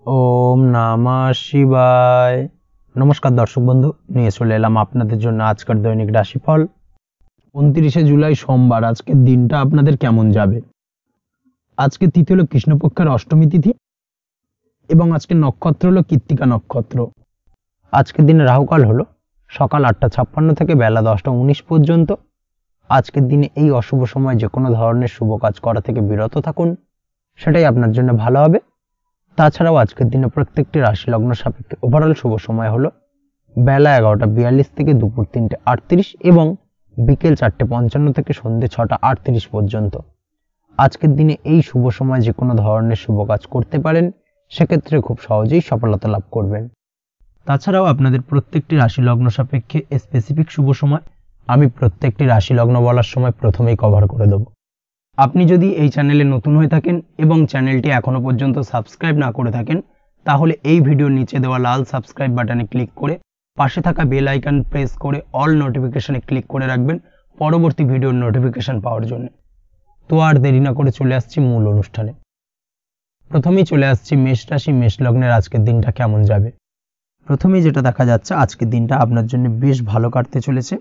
ওম নমঃ শিবায়। নমস্কার দর্শক বন্ধু, নিয়ে চলে এলাম আপনাদের জন্য আজকের দৈনিক রাশিফল 29শে জুলাই সোমবার। আজকের দিনটা আপনাদের কেমন যাবে? আজকে তিথি হলো কৃষ্ণপক্ষের অষ্টমী তিথি এবং আজকের নক্ষত্র হলো কৃত্তিকা নক্ষত্র। আজকের দিনে রাহুকাল হলো সকাল 8:56 থেকে বেলা 10:19 পর্যন্ত। আজকের দিনে এই অশুভ সময় যে কোনো ধরনের শুভ কাজ করা থেকে বিরত থাকুন, সেটাই আপনার জন্য ভালো হবে। তাছাড়াও আজকের দিনে প্রত্যেকটি রাশি লগ্ন সাপেক্ষে ওভারঅল শুভ সময় হলো বেলা 11:42 থেকে দুপুর 3:38 এবং বিকেল 4:55 থেকে সন্ধ্যে 6:38 পর্যন্ত। আজকের দিনে এই শুভ সময় যে কোনো ধরনের শুভ কাজ করতে পারেন, সেক্ষেত্রে খুব সহজেই সফলতা লাভ করবেন। তাছাড়াও আপনাদের প্রত্যেকটি রাশি লগ্ন সাপেক্ষে স্পেসিফিক শুভ সময় আমি প্রত্যেকটি রাশি লগ্ন বলার সময় প্রথমেই কভার করে দেব। আপনি যদি এই চ্যানেলে নতুন হয়ে থাকেন এবং চ্যানেলটি এখনো পর্যন্ত সাবস্ক্রাইব না করে থাকেন, তাহলে এই ভিডিওর নিচে দেওয়া লাল সাবস্ক্রাইব বাটনে ক্লিক করে পাশে থাকা বেল আইকন প্রেস করে অল নোটিফিকেশনে ক্লিক করে রাখবেন পরবর্তী ভিডিওর নোটিফিকেশন পাওয়ার জন্য। তো আর দেরি না করে চলে আসছি মূল অনুষ্ঠানে। প্রথমেই চলে আসছি মেষ রাশি, মেষ লগ্নের আজকের দিনটা কেমন যাবে। প্রথমেই যেটা দেখা যাচ্ছে, আজকের দিনটা আপনার জন্য বেশ ভালো কাটতে চলেছে।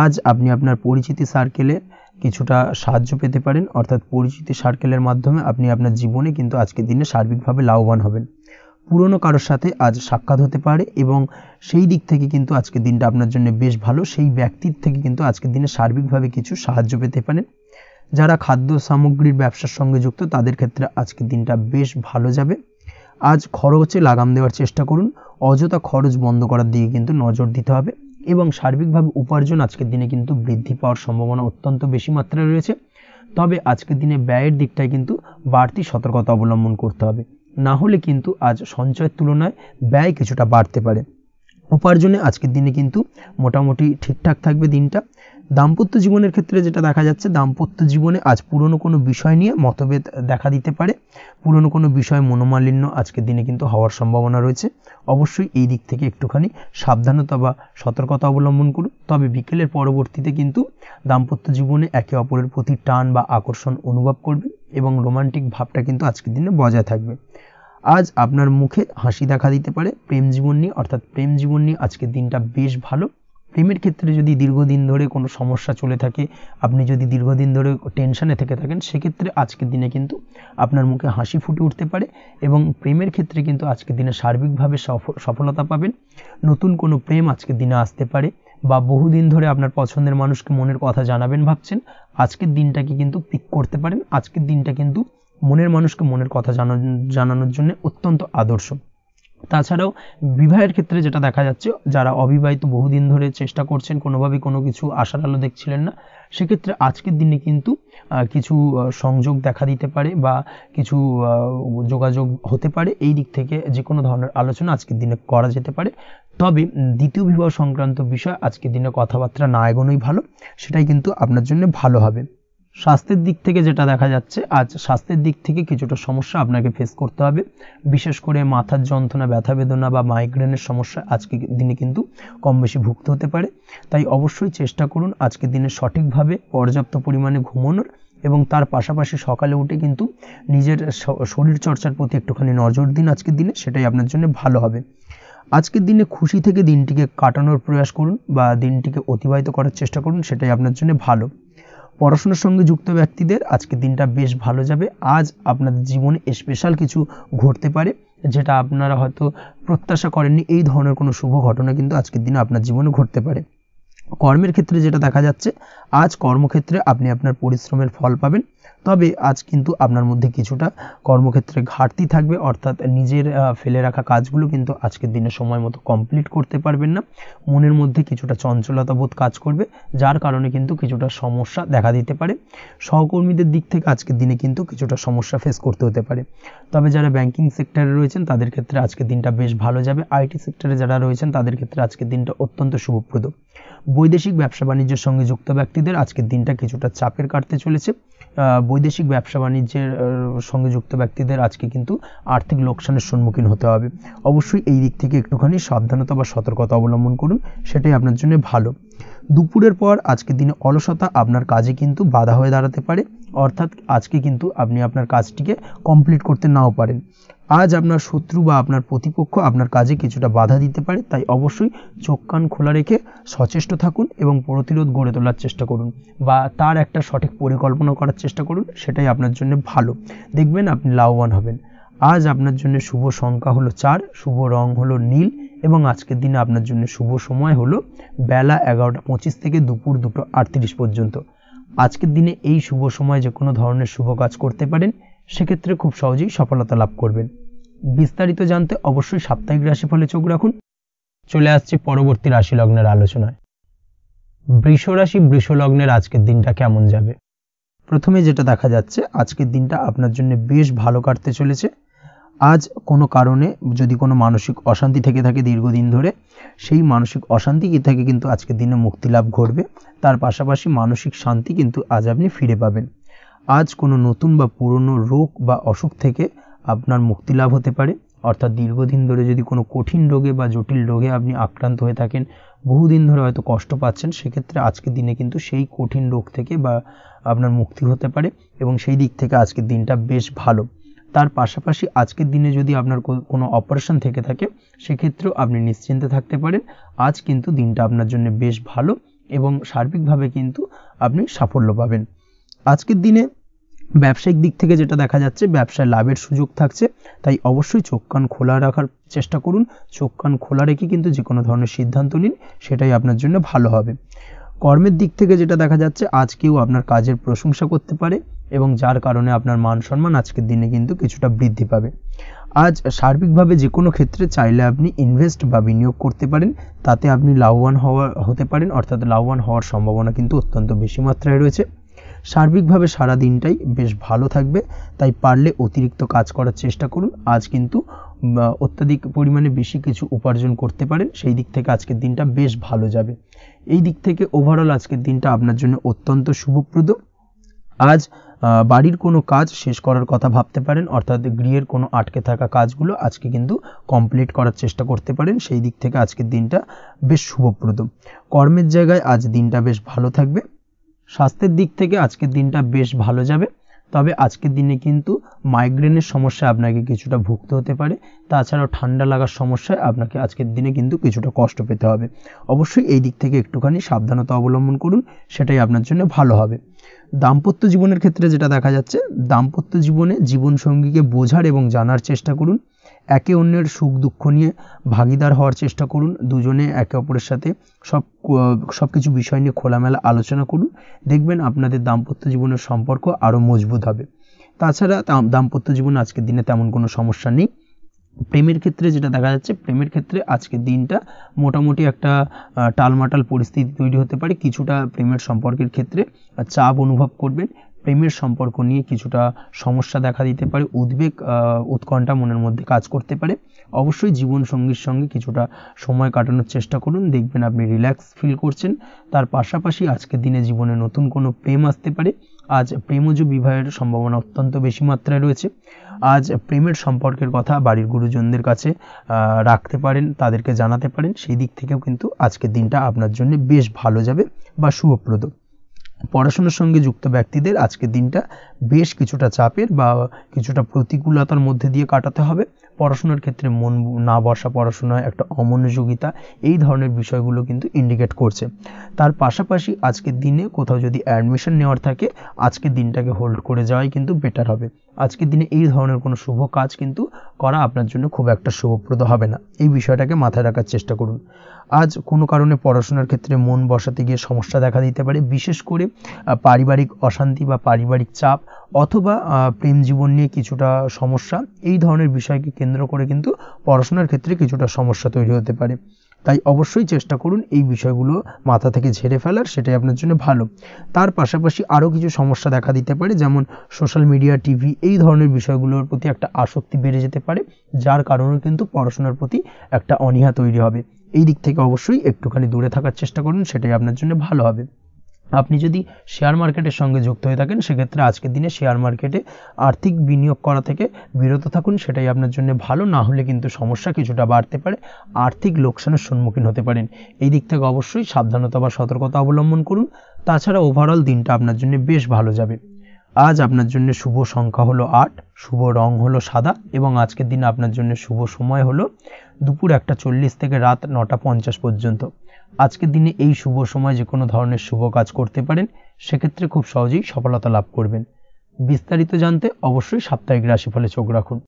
আজ আপনি আপনার পরিচিতি সার্কেলে কিছুটা সাহায্য পেতে পারেন, অর্থাৎ পরিচিতি সার্কেলের মাধ্যমে আপনি আপনার জীবনে কিন্তু আজকের দিনে সার্বিকভাবে লাভবান হবেন। পুরনো কারোর সাথে আজ সাক্ষাৎ হতে পারে এবং সেই দিক থেকে কিন্তু আজকের দিনটা আপনার জন্য বেশ ভালো। সেই ব্যক্তির থেকে কিন্তু আজকের দিনে সার্বিকভাবে কিছু সাহায্য পেতে পারেন। যারা খাদ্য সামগ্রীর ব্যবসার সঙ্গে যুক্ত, তাদের ক্ষেত্রে আজকের দিনটা বেশ ভালো যাবে। আজ খরচে লাগাম দেওয়ার চেষ্টা করুন, অযথা খরচ বন্ধ করার দিকে কিন্তু নজর দিতে হবে এবং সার্বিকভাবে উপার্জন আজকের দিনে কিন্তু বৃদ্ধি পাওয়ার সম্ভাবনা অত্যন্ত বেশি মাত্রায় রয়েছে। তবে আজকের দিনে ব্যয়ের দিকটায় কিন্তু বাড়তি সতর্কতা অবলম্বন করতে হবে, না হলে কিন্তু আজ সঞ্চয়ের তুলনায় ব্যয় কিছুটা বাড়তে পারে। উপার্জনে আজকের দিনে কিন্তু মোটামুটি ঠিকঠাক থাকবে দিনটা। দাম্পত্য জীবনের ক্ষেত্রে যেটা দেখা যাচ্ছে, দাম্পত্য জীবনে আজ পুরনো কোনো বিষয় নিয়ে মতভেদ দেখা দিতে পারে। পুরনো কোনো বিষয় মনোমালিন্য আজকের দিনে কিন্তু হওয়ার সম্ভাবনা রয়েছে। অবশ্যই এই দিক থেকে একটুখানি সাবধানতা বা সতর্কতা অবলম্বন করুন। তবে বিকেলের পরবর্তীতে কিন্তু দাম্পত্য জীবনে একে অপরের প্রতি টান বা আকর্ষণ অনুভব করবে এবং রোমান্টিক ভাবটা কিন্তু আজকের দিনে বজায় থাকবে। আজ আপনার মুখে হাসি দেখা দিতে পারে। প্রেম জীবন নিয়ে, অর্থাৎ প্রেম জীবন নিয়ে আজকের দিনটা বেশ ভালো। প্রেমের ক্ষেত্রে যদি দীর্ঘদিন ধরে কোনো সমস্যা চলে থাকে, আপনি যদি দীর্ঘদিন ধরে টেনশনে থেকে থাকেন, সেক্ষেত্রে আজকের দিনে কিন্তু আপনার মুখে হাসি ফুটে উঠতে পারে এবং প্রেমের ক্ষেত্রে কিন্তু আজকের দিনে সার্বিকভাবে সফলতা পাবেন। নতুন কোনো প্রেম আজকের দিনে আসতে পারে, বা বহুদিন ধরে আপনার পছন্দের মানুষকে মনের কথা জানাবেন ভাবছেন, আজকের দিনটাকে কিন্তু পিক করতে পারেন। আজকের দিনটা কিন্তু মনের মানুষকে মনের কথা জানানোর জন্য অত্যন্ত আদর্শ। তাছাড়াও বিবাহের ক্ষেত্রে যেটা দেখা যাচ্ছে, যারা অবিবাহিত বহুদিন ধরে চেষ্টা করছেন, কোনোভাবেই কোনো কিছু আশার আলো দেখছিলেন না, সেক্ষেত্রে আজকের দিনে কিন্তু কিছু সংযোগ দেখা দিতে পারে বা কিছু যোগাযোগ হতে পারে। এই দিক থেকে যে কোনো ধরনের আলোচনা আজকের দিনে করা যেতে পারে। তবে দ্বিতীয় বিবাহ সংক্রান্ত বিষয় আজকের দিনে কথাবার্তা না এগোনোই ভালো, সেটাই কিন্তু আপনার জন্য ভালো হবে। স্বাস্থ্যের দিক থেকে যেটা দেখা যাচ্ছে, আজ স্বাস্থ্যের দিক থেকে কিছুটা সমস্যা আপনাকে ফেস করতে হবে। বিশেষ করে মাথার যন্ত্রণা, ব্যথা বেদনা বা মাইগ্রেনের সমস্যা আজকের দিনে কিন্তু কম বেশি ভুগতে হতে পারে। তাই অবশ্যই চেষ্টা করুন আজকের দিনে সঠিকভাবে পর্যাপ্ত পরিমাণে ঘুমানোর এবং তার পাশাপাশি সকালে উঠে কিন্তু নিজের শরীর চর্চার প্রতি একটুখানি নজর দিন আজকের দিনে, সেটাই আপনার জন্য ভালো হবে। আজকের দিনে খুশি থেকে দিনটিকে কাটানোর প্রয়াস করুন বা দিনটিকে অতিবাহিত করার চেষ্টা করুন, সেটাই আপনার জন্য ভালো। পড়াশোনার সঙ্গে যুক্ত ব্যক্তিদের আজকের দিনটা বেশ ভালো যাবে। আজ আপনাদের জীবনে স্পেশাল কিছু ঘটতে পারে, যেটা আপনারা হয়তো প্রত্যাশা করেননি। এই ধরনের কোনো শুভ ঘটনা কিন্তু আজকের দিনে আপনার জীবনে ঘটতে পারে। কর্মের ক্ষেত্রে যেটা দেখা যাচ্ছে, আজ কর্মক্ষেত্রে আপনি আপনার পরিশ্রমের ফল পাবেন। তবে আজ কিন্তু আপনার মধ্যে কিছুটা কর্মক্ষেত্রে ঘাটতি থাকবে, অর্থাৎ নিজের ফেলে রাখা কাজগুলো কিন্তু আজকের দিনে সময় মতো কমপ্লিট করতে পারবেন না। মনের মধ্যে কিছুটা চঞ্চলতা বোধ কাজ করবে, যার কারণে কিন্তু কিছুটা সমস্যা দেখা দিতে পারে। সহকর্মীদের দিক থেকে আজকের দিনে কিন্তু কিছুটা সমস্যা ফেস করতে হতে পারে। তবে যারা ব্যাংকিং সেক্টরে রয়েছেন, তাদের ক্ষেত্রে আজকের দিনটা বেশ ভালো যাবে। আইটি সেক্টরে যারা রয়েছেন, তাদের ক্ষেত্রে আজকের দিনটা অত্যন্ত শুভপ্রদ। বৈদেশিক ব্যবসা বাণিজ্যের সঙ্গে যুক্ত ব্যক্তিদের আজকের দিনটা কিছুটা চাপের কাটতে চলেছে। বৈদেশিক ব্যবসা বাণিজ্যের সঙ্গে যুক্ত ব্যক্তিদের আজকে কিন্তু আর্থিক লোকসানের সম্মুখীন হতে হবে। অবশ্যই এই দিক থেকে একটুখানি সাবধানতা বা সতর্কতা অবলম্বন করুন, সেটাই আপনার জন্য ভালো। দুপুরের পর আজকের দিনে অলসতা আপনার কাজে কিন্তু বাধা হয়ে দাঁড়াতে পারে, অর্থাৎ আজকে কিন্তু আপনি আপনার কাজটিকে কমপ্লিট করতে নাও পারেন। আজ আপনার শত্রু বা আপনার প্রতিপক্ষ আপনার কাজে কিছুটা বাধা দিতে পারে, তাই অবশ্যই চোখ কান খোলা রেখে সচেষ্ট থাকুন এবং প্রতিরোধ গড়ে তোলার চেষ্টা করুন বা তার একটা সঠিক পরিকল্পনা করার চেষ্টা করুন, সেটাই আপনার জন্য ভালো। দেখবেন আপনি লাভবান হবেন। আজ আপনার জন্য শুভ সংখ্যা হলো 4, শুভ রং হলো নীল এবং আজকের দিনে আপনার জন্য শুভ সময় হলো বেলা 11:25 থেকে দুপুর 2:38 পর্যন্ত। আজকের দিনে এই শুভ সময় যে কোনো ধরনের শুভ কাজ করতে পারেন, সেক্ষেত্রে খুব সহজেই সফলতা লাভ করবেন। বিস্তারিত জানতে অবশ্যই সাপ্তাহিক রাশিফলে চোখ রাখুন। চলে আসছে পরবর্তী রাশি লগ্নের আলোচনায়। বৃষ রাশি বৃষ লগ্নের আজকের দিনটা কেমন যাবে? প্রথমে যেটা দেখা যাচ্ছে, আজকের দিনটা আপনার জন্য বেশ ভালো কাটতে চলেছে। আজ কোনো কারণে যদি কোনো মানসিক অশান্তি থেকে থাকে দীর্ঘদিন ধরে, সেই মানসিক অশান্তি থেকে কিন্তু আজকের দিনে মুক্তি লাভ ঘটবে। তার পাশাপাশি মানসিক শান্তি কিন্তু আজ আপনি ফিরে পাবেন। আজ কোনো নতুন বা পুরনো রোগ বা অসুখ থেকে আপনার মুক্তি লাভ হতে পারে, অর্থাৎ দীর্ঘদিন ধরে যদি কোনো কঠিন রোগে বা জটিল রোগে আপনি আক্রান্ত হয়ে থাকেন, বহুদিন ধরে হয়তো কষ্ট পাচ্ছেন, সেক্ষেত্রে আজকের দিনে কিন্তু সেই কঠিন রোগ থেকে বা আপনার মুক্তি হতে পারে এবং সেই দিক থেকে আজকের দিনটা বেশ ভালো। তার পাশাপাশি আজকের দিনে যদি আপনার কোনো অপারেশন থেকে থাকে, সেক্ষেত্রেও আপনি নিশ্চিন্তে থাকতে পারেন। আজ কিন্তু দিনটা আপনার জন্য বেশ ভালো এবং সার্বিকভাবে কিন্তু আপনি সাফল্য পাবেন। আজকের দিনে ব্যবসায়িক দিক থেকে যেটা দেখা যাচ্ছে, ব্যবসায় লাভের সুযোগ থাকছে, তাই অবশ্যই চোখ কান খোলা রাখার চেষ্টা করুন। চোখ কান খোলা রেখে কিন্তু যে কোনো ধরনের সিদ্ধান্ত নিন, সেটাই আপনার জন্য ভালো হবে। কর্মের দিক থেকে যেটা দেখা যাচ্ছে, আজ কেউ আপনার কাজের প্রশংসা করতে পারে এবং যার কারণে আপনার মান সম্মান আজকের দিনে কিন্তু কিছুটা বৃদ্ধি পাবে। আজ সার্বিকভাবে যে কোনো ক্ষেত্রে চাইলে আপনি ইনভেস্ট বা বিনিয়োগ করতে পারেন, তাতে আপনি লাভবান হতে পারেন, অর্থাৎ লাভবান হওয়ার সম্ভাবনা কিন্তু অত্যন্ত বেশি মাত্রায় রয়েছে। সার্বিকভাবে সারা দিনটাই বেশ ভালো থাকবে, তাই পারলে অতিরিক্ত কাজ করার চেষ্টা করুন। আজ কিন্তু অত্যাধিক পরিমাণে বেশি কিছু উপার্জন করতে পারেন, সেই দিক থেকে আজকের দিনটা বেশ ভালো যাবে। এই দিক থেকে ওভারঅল আজকের দিনটা আপনার জন্য অত্যন্ত শুভপ্রদ। আজ বাড়ির কোনো কাজ শেষ করার কথা ভাবতে পারেন, অর্থাৎ গৃহের কোনো আটকে থাকা কাজগুলো আজকে কিন্তু কমপ্লিট করার চেষ্টা করতে পারেন, সেই দিক থেকে আজকের দিনটা বেশ শুভপ্রদ। কর্মের জায়গায় আজ দিনটা বেশ ভালো থাকবে। স্বাস্থ্যের দিক থেকে আজকের দিনটা বেশ ভালো যাবে, তবে আজকের দিনে কিন্তু মাইগ্রেনের সমস্যা আপনাকে কিছুটা ভুগতে হতে পারে। তাছাড়াও ঠান্ডা লাগার সমস্যায় আপনাকে আজকের দিনে কিন্তু কিছুটা কষ্ট পেতে হবে। অবশ্যই এই দিক থেকে একটুখানি সাবধানতা অবলম্বন করুন, সেটাই আপনার জন্য ভালো হবে। দাম্পত্য জীবনের ক্ষেত্রে যেটা দেখা যাচ্ছে, দাম্পত্য জীবনে জীবনসঙ্গীকে বোঝার এবং জানার চেষ্টা করুন। একে অন্যের সুখ দুঃখ নিয়ে ভাগিদার হওয়ার চেষ্টা করুন। দুজনে একে অপরের সাথে সব কিছু বিষয় নিয়ে খোলামেলা আলোচনা করুন। দেখবেন আপনাদের দাম্পত্য জীবনের সম্পর্ক আরও মজবুত হবে। তাছাড়া দাম্পত্য জীবনে আজকের দিনে তেমন কোনো সমস্যা নেই। প্রেমের ক্ষেত্রে যেটা দেখা যাচ্ছে, প্রেমের ক্ষেত্রে আজকের দিনটা মোটামুটি একটা টালমাটাল পরিস্থিতি তৈরি হতে পারে। কিছুটা প্রেমের সম্পর্কের ক্ষেত্রে চাপ অনুভব করবেন। প্রেমের সম্পর্ক নিয়ে কিছুটা সমস্যা দেখা দিতে পারে, উদ্বেগ উৎকণ্ঠা মনের মধ্যে কাজ করতে পারে। অবশ্যই জীবনসঙ্গীর সঙ্গে কিছুটা সময় কাটানোর চেষ্টা করুন, দেখবেন আপনি রিল্যাক্স ফিল করছেন। তার পাশাপাশি আজকের দিনে জীবনে নতুন কোনো প্রেম আসতে পারে। আজ প্রেমজ বিবাহের সম্ভাবনা অত্যন্ত বেশি মাত্রায় রয়েছে। আজ প্রেমের সম্পর্কের কথা বাড়ির গুরুজনদের কাছে রাখতে পারেন, তাদেরকে জানাতে পারেন, সেই দিক থেকেও কিন্তু আজকের দিনটা আপনার জন্য বেশ ভালো যাবে বা শুভপ্রদ। পড়াশোনার সঙ্গে যুক্ত ব্যক্তিদের আজকের দিনটা বেশ কিছুটা চাপের বা কিছুটা প্রতিকূলতার মধ্যে দিয়ে কাটাতে হবে। পড়াশোনার ক্ষেত্রে মন না বসা, পড়াশোনায় একটা অমনোযোগিতা, এই ধরনের বিষয়গুলো কিন্তু ইন্ডিকেট করছে। তার পাশাপাশি আজকের দিনে কোথাও যদি অ্যাডমিশন নেওয়ার থাকে, আজকের দিনটাকে হোল্ড করে যাওয়াই কিন্তু বেটার হবে। আজকের দিনে এই ধরনের কোনো শুভ কাজ কিন্তু করা আপনার জন্য খুব একটা শুভপ্রদ হবে না, এই বিষয়টাকে মাথায় রাখার চেষ্টা করুন। আজ কোনো কারণে পড়াশোনার ক্ষেত্রে মন বসাতে গিয়ে সমস্যা দেখা দিতে পারে, বিশেষ করে পারিবারিক অশান্তি বা পারিবারিক চাপ অথবা প্রেম জীবন নিয়ে কিছুটা সমস্যা, এই ধরনের বিষয়কে কেন্দ্র করে কিন্তু পড়াশোনার ক্ষেত্রে কিছুটা সমস্যা তৈরি হতে পারে। তাই অবশ্যই চেষ্টা করুন এই বিষয়গুলো মাথা থেকে ঝেড়ে ফেলার, সেটাই আপনার জন্য ভালো। তার পাশাপাশি আরও কিছু সমস্যা দেখা দিতে পারে, যেমন সোশ্যাল মিডিয়া, টিভি, এই ধরনের বিষয়গুলোর প্রতি একটা আসক্তি বেড়ে যেতে পারে, যার কারণে কিন্তু পড়াশোনার প্রতি একটা অনীহা তৈরি হবে। এই দিক থেকে অবশ্যই একটুখানি দূরে থাকার চেষ্টা করুন, সেটাই আপনার জন্য ভালো হবে। আপনি যদি শেয়ার মার্কেটের সঙ্গে যুক্ত হয়ে থাকেন, সেক্ষেত্রে আজকের দিনে শেয়ার মার্কেটে আর্থিক বিনিয়োগ করা থেকে বিরত থাকুন, সেটাই আপনার জন্য ভালো। না হলে কিন্তু সমস্যা কিছুটা বাড়তে পারে, আর্থিক লোকসানের সম্মুখীন হতে পারেন। এই দিক থেকে অবশ্যই সাবধানতা বা সতর্কতা অবলম্বন করুন। তাছাড়া ওভারঅল দিনটা আপনার জন্য বেশ ভালো যাবে। আজ আপনার জন্য শুভ সংখ্যা হলো 8, শুভ রং হলো সাদা এবং আজকের দিনে আপনার জন্য শুভ সময় হলো দুপুর 1:40 থেকে রাত 9:50 পর্যন্ত। আজকের দিনে এই শুভ সময় যে কোনো ধরনের শুভ কাজ করতে পারেন, সেক্ষেত্রে খুব সহজেই সফলতা লাভ করবেন। বিস্তারিত জানতে অবশ্যই সাপ্তাহিক রাশিফলে চোখ রাখুন।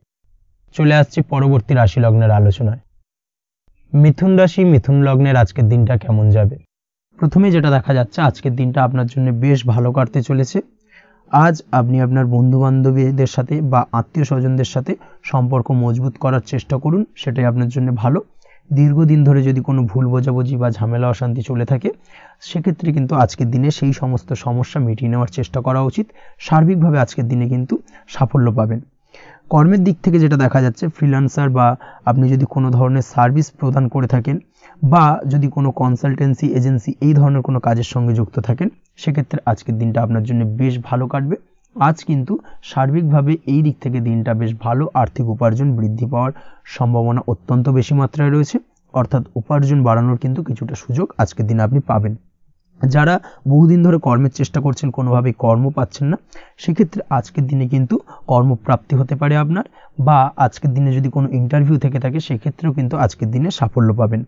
চলে আসছি পরবর্তী রাশি লগ্নের আলোচনায়। মিথুন রাশি, মিথুন লগ্নের আজকের দিনটা কেমন যাবে? প্রথমে যেটা দেখা যাচ্ছে, আজকের দিনটা আপনার জন্য বেশ ভালো কাটতে চলেছে। আজ আপনি আপনার বন্ধু বান্ধবীদের সাথে বা আত্মীয় স্বজনদের সাথে সম্পর্ক মজবুত করার চেষ্টা করুন, সেটাই আপনার জন্য ভালো। দীর্ঘদিন ধরে যদি কোনো ভুল বোঝাবুঝি বা ঝামেলা অশান্তি চলে থাকে, সেক্ষেত্রে কিন্তু আজকের দিনে সেই সমস্ত সমস্যা মিটিয়ে নেওয়ার চেষ্টা করা উচিত। সার্বিকভাবে আজকের দিনে কিন্তু সাফল্য পাবেন। কর্মের দিক থেকে যেটা দেখা যাচ্ছে, ফ্রিল্যান্সার বা আপনি যদি কোনো ধরনের সার্ভিস প্রদান করে থাকেন বা যদি কোনো কনসালটেন্সি এজেন্সি এই ধরনের কোনো কাজের সঙ্গে যুক্ত থাকেন, সেক্ষেত্রে আজকের দিনটা আপনার জন্য বেশ ভালো কাটবে। আজ কিন্তু সার্বিকভাবে এই দিক থেকে দিনটা বেশ ভালো। আর্থিক উপার্জন বৃদ্ধি পাওয়ার সম্ভাবনা অত্যন্ত বেশি মাত্রায় রয়েছে, অর্থাৎ উপার্জন বাড়ানোর কিন্তু কিছুটা সুযোগ আজকের দিনে আপনি পাবেন। যারা বহুদিন ধরে কর্মের চেষ্টা করছেন, কোনোভাবেই কর্ম পাচ্ছেন না, সেক্ষেত্রে আজকের দিনে কিন্তু কর্মপ্রাপ্তি হতে পারে আপনার, বা আজকের দিনে যদি কোনো ইন্টারভিউ থেকে থাকে, সেক্ষেত্রেও কিন্তু আজকের দিনে সাফল্য পাবেন।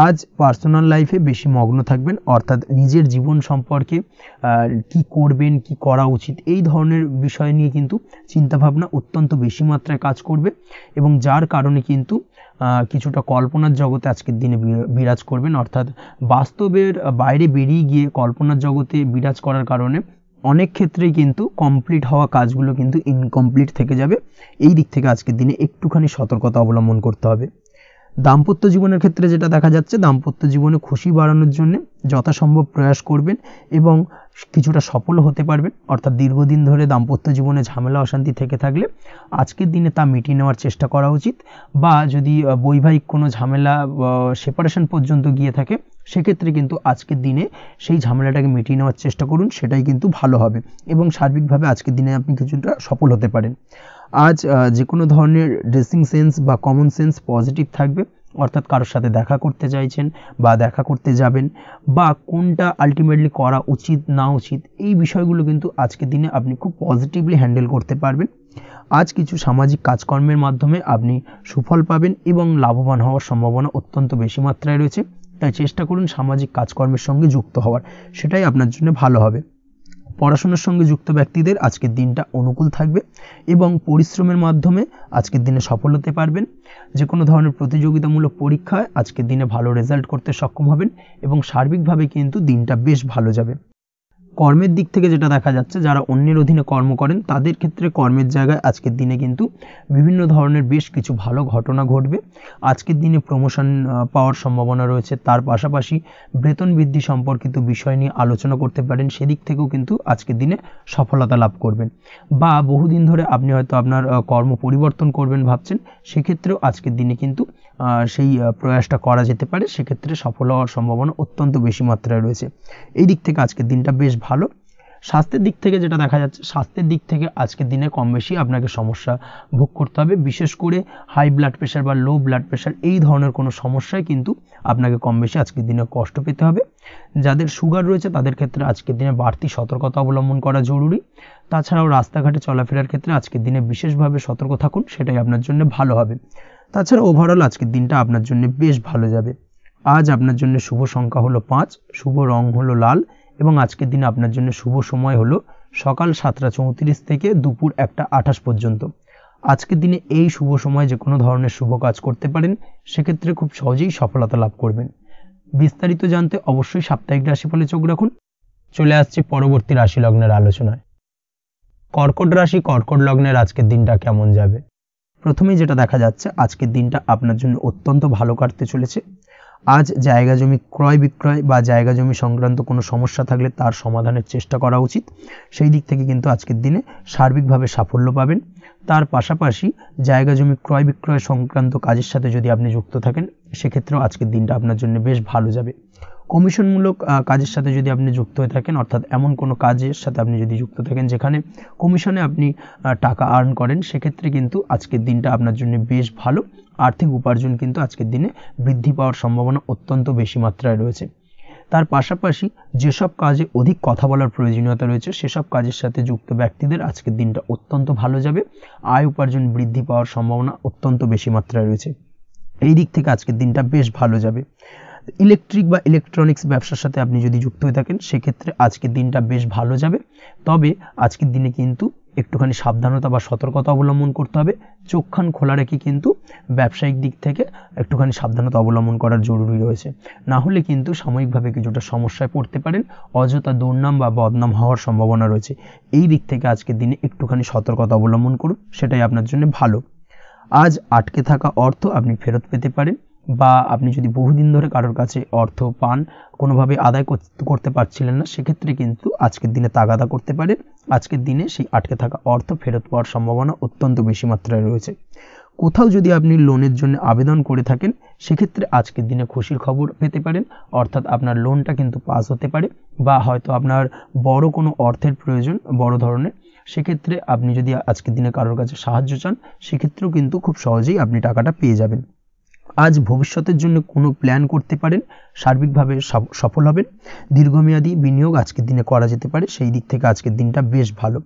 আজ পার্সোনাল লাইফে বেশি মগ্ন থাকবেন, অর্থাৎ নিজের জীবন সম্পর্কে কি করবেন, কি করা উচিত, এই ধরনের বিষয় নিয়ে কিন্তু চিন্তাভাবনা অত্যন্ত বেশি মাত্রায় কাজ করবে এবং যার কারণে কিন্তু কিছুটা কল্পনার জগতে আজকের দিনে বিরাজ করবেন, অর্থাৎ বাস্তবের বাইরে বেরিয়ে গিয়ে কল্পনার জগতে বিরাজ করার কারণে অনেক ক্ষেত্রেই কিন্তু কমপ্লিট হওয়া কাজগুলো কিন্তু ইনকমপ্লিট থেকে যাবে। এই দিক থেকে আজকের দিনে একটুখানি সতর্কতা অবলম্বন করতে হবে। দাম্পত্য জীবনের ক্ষেত্রে যেটা দেখা যাচ্ছে, দাম্পত্য জীবনে খুশি বাড়ানোর জন্য যথাসম্ভব প্রয়াস করবেন এবং কিছুটা সফল হতে পারবেন। অর্থাৎ দীর্ঘদিন ধরে দাম্পত্য জীবনে ঝামেলা অশান্তি থেকে থাকলে আজকের দিনে তা মিটিয়ে নেওয়ার চেষ্টা করা উচিত, বা যদি বৈবাহিক কোনো ঝামেলা সেপারেশন পর্যন্ত গিয়ে থাকে, সেক্ষেত্রে কিন্তু আজকের দিনে সেই ঝামেলাটাকে মিটিয়ে নেওয়ার চেষ্টা করুন, সেটাই কিন্তু ভালো হবে এবং সার্বিকভাবে আজকের দিনে আপনি কিছুটা সফল হতে পারেন। আজ যে কোনো ধরনের ড্রেসিং সেন্স বা কমন সেন্স পজিটিভ থাকবে, অর্থাৎ কারোর সাথে দেখা করতে চাইছেন বা দেখা করতে যাবেন, বা কোনটা আলটিমেটলি করা উচিত না উচিত, এই বিষয়গুলো কিন্তু আজকের দিনে আপনি খুব পজিটিভলি হ্যান্ডেল করতে পারবেন। আজ কিছু সামাজিক কাজকর্মের মাধ্যমে আপনি সুফল পাবেন এবং লাভবান হওয়ার সম্ভাবনা অত্যন্ত বেশি মাত্রায় রয়েছে, তাই চেষ্টা করুন সামাজিক কাজকর্মের সঙ্গে যুক্ত হওয়ার, সেটাই আপনার জন্য ভালো হবে। পড়াশোনার সঙ্গে যুক্ত ব্যক্তিদের আজকের দিনটা অনুকূল থাকবে এবং পরিশ্রমের মাধ্যমে আজকের দিনে সফল হতে পারবেন। যে কোনো ধরনের প্রতিযোগিতামূলক পরীক্ষায় আজকের দিনে ভালো রেজাল্ট করতে সক্ষম হবেন এবং সার্বিকভাবে কিন্তু দিনটা বেশ ভালো যাবে। কর্মের দিক থেকে যেটা দেখা যাচ্ছে, যারা অন্যের অধীনে কর্ম করেন তাদের ক্ষেত্রে কর্মের জায়গায় আজকের দিনে কিন্তু বিভিন্ন ধরনের বেশ কিছু ভালো ঘটনা ঘটবে। আজকের দিনে প্রমোশন পাওয়ার সম্ভাবনা রয়েছে, তার পাশাপাশি বেতন বৃদ্ধি সম্পর্কিত বিষয় নিয়ে আলোচনা করতে পারেন, সেদিক থেকেও কিন্তু আজকের দিনে সফলতা লাভ করবেন। বা বহুদিন ধরে আপনি হয়তো আপনার কর্ম পরিবর্তন করবেন ভাবছেন, সেক্ষেত্রেও আজকের দিনে কিন্তু সেই প্রয়াসটা করা যেতে পারে, সেক্ষেত্রে সফল হওয়ার সম্ভাবনা অত্যন্ত বেশি মাত্রায় রয়েছে। এই দিক থেকে আজকের দিনটা বেশ ভালো। স্বাস্থ্যের দিক থেকে যেটা দেখা যাচ্ছে, স্বাস্থ্যের দিক থেকে আজকের দিনে কম বেশি আপনাকে সমস্যা ভোগ করতে হবে, বিশেষ করে হাই ব্লাড প্রেশার বা লো ব্লাড প্রেশার এই ধরনের কোনো সমস্যায় কিন্তু আপনাকে কম বেশি আজকের দিনে কষ্ট পেতে হবে। যাদের সুগার রয়েছে তাদের ক্ষেত্রে আজকের দিনে বাড়তি সতর্কতা অবলম্বন করা জরুরি। তাছাড়াও রাস্তাঘাটে চলাফেরার ক্ষেত্রে আজকের দিনে বিশেষভাবে সতর্ক থাকুন, সেটাই আপনার জন্য ভালো হবে। তাছাড়া ওভারঅল আজকের দিনটা আপনার জন্য বেশ ভালো যাবে। আজ আপনার জন্য শুভ সংখ্যা হলো 5, শুভ রং হলো লাল এবং আজকের দিনে আপনার জন্য শুভ সময় হলো সকাল 7:34 থেকে দুপুর 1:28 পর্যন্ত। আজকের দিনে এই শুভ সময় যে কোনো ধরনের শুভ কাজ করতে পারেন, সেক্ষেত্রে খুব সহজেই সফলতা লাভ করবেন। বিস্তারিত জানতে অবশ্যই সাপ্তাহিক রাশিফলে চোখ রাখুন। চলে আসছি পরবর্তী রাশি লগ্নের আলোচনায়। কর্কট রাশি, কর্কট লগ্নের আজকের দিনটা কেমন যাবে? প্রথমেই যেটা দেখা যাচ্ছে, আজকের দিনটা আপনার জন্য অত্যন্ত ভালো কাটতে চলেছে। আজ জায়গা জমি ক্রয় বিক্রয় বা জায়গা জমি সংক্রান্ত কোনো সমস্যা থাকলে তার সমাধানের চেষ্টা করা উচিত, সেই দিক থেকে কিন্তু আজকের দিনে সার্বিকভাবে সাফল্য পাবেন। তার পাশাপাশি জায়গা জমি ক্রয় বিক্রয় সংক্রান্ত কাজের সাথে যদি আপনি যুক্ত থাকেন, সেক্ষেত্রেও আজকের দিনটা আপনার জন্য বেশ ভালো যাবে। কমিশনমূলক কাজের সাথে যদি আপনি যুক্ত হয়ে থাকেন, অর্থাৎ এমন কোনো কাজের সাথে আপনি যদি যুক্ত থাকেন যেখানে কমিশনে আপনি টাকা আর্ন করেন, সেক্ষেত্রে কিন্তু আজকের দিনটা আপনার জন্য বেশ ভালো। আর্থিক উপার্জন কিন্তু আজকের দিনে বৃদ্ধি পাওয়ার সম্ভাবনা অত্যন্ত বেশি মাত্রায় রয়েছে। তার পাশাপাশি যেসব কাজে অধিক কথা বলার প্রয়োজনীয়তা রয়েছে সেসব কাজের সাথে যুক্ত ব্যক্তিদের আজকের দিনটা অত্যন্ত ভালো যাবে। আয় উপার্জন বৃদ্ধি পাওয়ার সম্ভাবনা অত্যন্ত বেশি মাত্রায় রয়েছে। এই দিক থেকে আজকের দিনটা বেশ ভালো যাবে। ইলেকট্রিক বা ইলেকট্রনিক্স ব্যবসার সাথে আপনি যদি যুক্ত হয়ে থাকেন সেক্ষেত্রে আজকের দিনটা বেশ ভালো যাবে। তবে আজকের দিনে কিন্তু একটুখানি সাবধানতা বা সতর্কতা অবলম্বন করতে হবে। চোখ কান খোলা রেখে কিন্তু ব্যবসায়িক দিক থেকে একটুখানি সাবধানতা অবলম্বন করার জরুরি রয়েছে, না হলে কিন্তু সাময়িকভাবে কিছুটা সমস্যায় পড়তে পারেন, অযথা দুর্নাম বা বদনাম হওয়ার সম্ভাবনা রয়েছে। এই দিক থেকে আজকের দিনে একটুখানি সতর্কতা অবলম্বন করুন, সেটাই আপনার জন্য ভালো। আজ আটকে থাকা অর্থ আপনি ফেরত পেতে পারেন, বা আপনি যদি বহুদিন ধরে কারোর কাছে অর্থ পান, কোনোভাবে আদায় করতে পারছিলেন না, সেক্ষেত্রে কিন্তু আজকের দিনে তাগাদা করতে পারেন। আজকের দিনে সেই আটকে থাকা অর্থ ফেরত পাওয়ার সম্ভাবনা অত্যন্ত বেশি মাত্রায় রয়েছে। কোথাও যদি আপনি লোনের জন্য আবেদন করে থাকেন সেক্ষেত্রে আজকের দিনে খুশির খবর পেতে পারেন, অর্থাৎ আপনার লোনটা কিন্তু পাস হতে পারে, বা হয়তো আপনার বড় কোনো অর্থের প্রয়োজন বড় ধরনের, সেক্ষেত্রে আপনি যদি আজকের দিনে কারোর কাছে সাহায্য চান সেক্ষেত্রেও কিন্তু খুব সহজেই আপনি টাকাটা পেয়ে যাবেন। আজ ভবিষ্যতের জন্য কোনো প্ল্যান করতে পারেন, সার্বিকভাবে সফল হবেন। দীর্ঘমেয়াদী বিনিয়োগ আজকের দিনে করা যেতে পারে, সেই দিক থেকে আজকের দিনটা বেশ ভালো।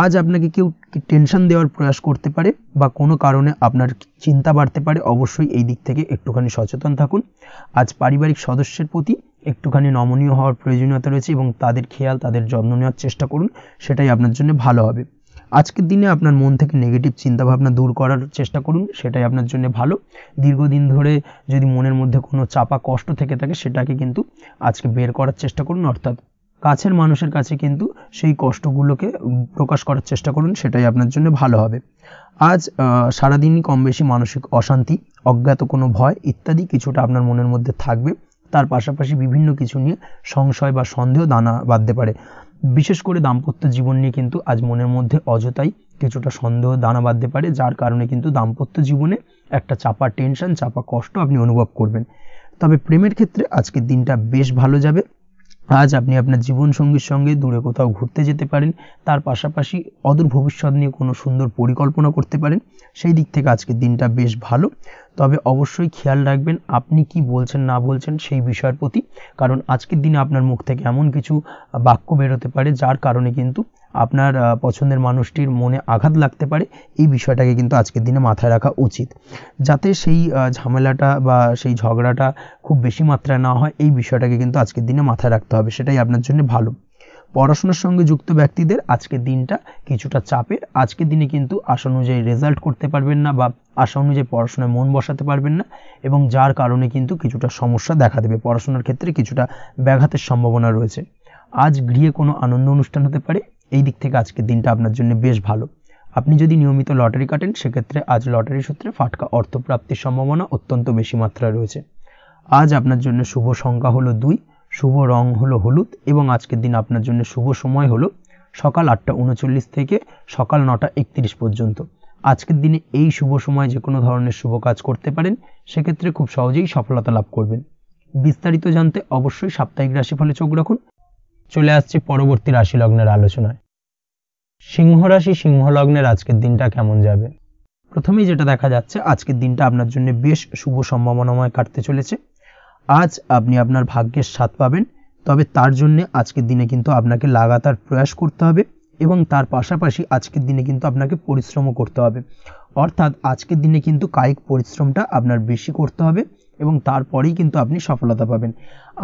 আজ আপনাকে কেউ টেনশন দেওয়ার প্রয়াস করতে পারে বা কোনো কারণে আপনার চিন্তা বাড়তে পারে, অবশ্যই এই দিক থেকে একটুখানি সচেতন থাকুন। আজ পারিবারিক সদস্যের প্রতি একটুখানি নমনীয় হওয়ার প্রয়োজনীয়তা রয়েছে এবং তাদের খেয়াল তাদের যত্ন নেওয়ার চেষ্টা করুন, সেটাই আপনার জন্য ভালো হবে। আজকের দিনে আপনার মন থেকে নেগেটিভ চিন্তাভাবনা দূর করার চেষ্টা করুন, সেটাই আপনার জন্য ভালো। দীর্ঘদিন ধরে যদি মনের মধ্যে কোনো চাপা কষ্ট থেকে থাকে সেটাকে কিন্তু আজকে বের করার চেষ্টা করুন, অর্থাৎ কাছের মানুষের কাছে কিন্তু সেই কষ্টগুলোকে প্রকাশ করার চেষ্টা করুন, সেটাই আপনার জন্য ভালো হবে। আজ সারাদিনই কম বেশি মানসিক অশান্তি, অজ্ঞাত কোনো ভয় ইত্যাদি কিছুটা আপনার মনের মধ্যে থাকবে। তার পাশাপাশি বিভিন্ন কিছু নিয়ে সংশয় বা সন্দেহ দানা বাঁধতে পারে। বিশেষ করে দাম্পত্য জীবন নিয়ে কিন্তু আজ মনের মধ্যে অযথাই কিছুটা সন্দেহ দানা বাঁধতে পারে, যার কারণে কিন্তু দাম্পত্য জীবনে একটা চাপা টেনশন, চাপা কষ্ট আপনি অনুভব করবেন। তবে প্রেমের ক্ষেত্রে আজকের দিনটা বেশ ভালো যাবে। আজ আপনি আপনার জীবনসঙ্গীর সঙ্গে দূরে কোথাও ঘুরতে যেতে পারেন, তার পাশাপাশি অদূর ভবিষ্যৎ নিয়ে কোনো সুন্দর পরিকল্পনা করতে পারেন, সেই দিক থেকে আজকের দিনটা বেশ ভালো। তবে অবশ্যই খেয়াল রাখবেন আপনি কি বলছেন না বলছেন সেই বিষয়ের প্রতি, কারণ আজকের দিনে আপনার মুখ থেকে এমন কিছু বাক্য বেরোতে পারে যার কারণে কিন্তু আপনার পছন্দের মানুষটির মনে আঘাত লাগতে পারে। এই বিষয়টাকে কিন্তু আজকের দিনে মাথায় রাখা উচিত, যাতে সেই ঝামেলাটা বা সেই ঝগড়াটা খুব বেশি মাত্রায় না হয়, এই বিষয়টাকে কিন্তু আজকের দিনে মাথায় রাখতে হবে, সেটাই আপনার জন্য ভালো। পড়াশোনার সঙ্গে যুক্ত ব্যক্তিদের আজকের দিনটা কিছুটা চাপের। আজকের দিনে কিন্তু আশা অনুযায়ী রেজাল্ট করতে পারবেন না বা আশা অনুযায়ী পড়াশোনায় মন বসাতে পারবেন না, এবং যার কারণে কিন্তু কিছুটা সমস্যা দেখা দেবে, পড়াশোনার ক্ষেত্রে কিছুটা ব্যাঘাতের সম্ভাবনা রয়েছে। আজ গৃহে কোনো আনন্দ অনুষ্ঠান হতে পারে, এই দিক থেকে আজকের দিনটা আপনার জন্য বেশ ভালো। আপনি যদি নিয়মিত লটারি কাটেন সেক্ষেত্রে আজ লটারি সূত্রে ফাটকা অর্থপ্রাপ্তির সম্ভাবনা অত্যন্ত বেশি মাত্রায় রয়েছে। আজ আপনার জন্য শুভ সংখ্যা হলো 2, শুভ রং হলো হলুদ, এবং আজকের দিন আপনার জন্য শুভ সময় হলো সকাল 8:39 থেকে সকাল 9:31 পর্যন্ত। আজকের দিনে এই শুভ সময় যে কোনো ধরনের শুভ কাজ করতে পারেন, সেক্ষেত্রে খুব সহজেই সফলতা লাভ করবেন। বিস্তারিত জানতে অবশ্যই সাপ্তাহিক রাশিফলে চোখ রাখুন। চলে আসছে পরবর্তী রাশি লগ্নের আলোচনায়। সিংহ রাশি, সিংহ লগ্নের আজকের দিনটা কেমন যাবে? প্রথমেই যেটা দেখা যাচ্ছে আজকের দিনটা আপনার জন্য বেশ শুভ সম্ভাবনাময় কাটতে চলেছে। আজ আপনি আপনার ভাগ্যের স্বাদ পাবেন, তবে তার জন্য আজকের দিনে কিন্তু আপনাকে লাগাতার প্রয়াস করতে হবে, এবং তার পাশাপাশি আজকের দিনে কিন্তু আপনাকে পরিশ্রমও করতে হবে। অর্থাৎ আজকের দিনে কিন্তু কায়িক পরিশ্রমটা আপনার বেশি করতে হবে এবং তারপরেই কিন্তু আপনি সফলতা পাবেন।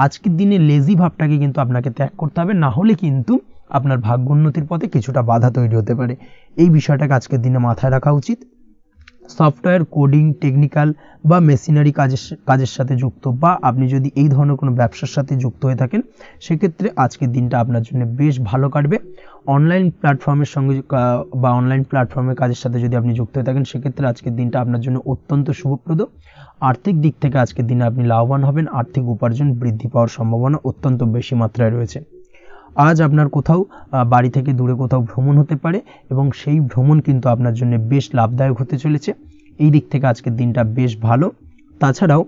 আজকের দিনে লেজি ভাবটাকে কিন্তু আপনাকে ত্যাগ করতে হবে, না হলে কিন্তু আপনার ভাগ্যোন্নতির পথে কিছুটা বাধা তৈরি হতে পারে। এই বিষয়টাকে আজকের দিনে মাথায় রাখা উচিত। সফটওয়্যার, কোডিং, টেকনিক্যাল বা মেশিনারি কাজের সাথে যুক্ত, বা আপনি যদি এই ধরনের কোনো ব্যবসার সাথে যুক্ত হয়ে থাকেন সেক্ষেত্রে আজকের দিনটা আপনার জন্য বেশ ভালো কাটবে। অনলাইন প্ল্যাটফর্মের সঙ্গে বা অনলাইন প্ল্যাটফর্মের কাজের সাথে যদি আপনি যুক্ত হয়ে থাকেন সেক্ষেত্রে আজকের দিনটা আপনার জন্য অত্যন্ত শুভপ্রদ। আর্থিক দিক থেকে আজকের দিনে আপনি লাভবান হবেন, আর্থিক উপার্জন বৃদ্ধি পাওয়ার সম্ভাবনা অত্যন্ত বেশি মাত্রায় রয়েছে। আজ আপনার কোথাও বাড়ি থেকে দূরে কোথাও ভ্রমণ হতে পারে এবং সেই ভ্রমণ কিন্তু আপনার জন্য বেশ লাভদায়ক হতে চলেছে। এই দিক থেকে আজকের দিনটা বেশ ভালো। তাছাড়াও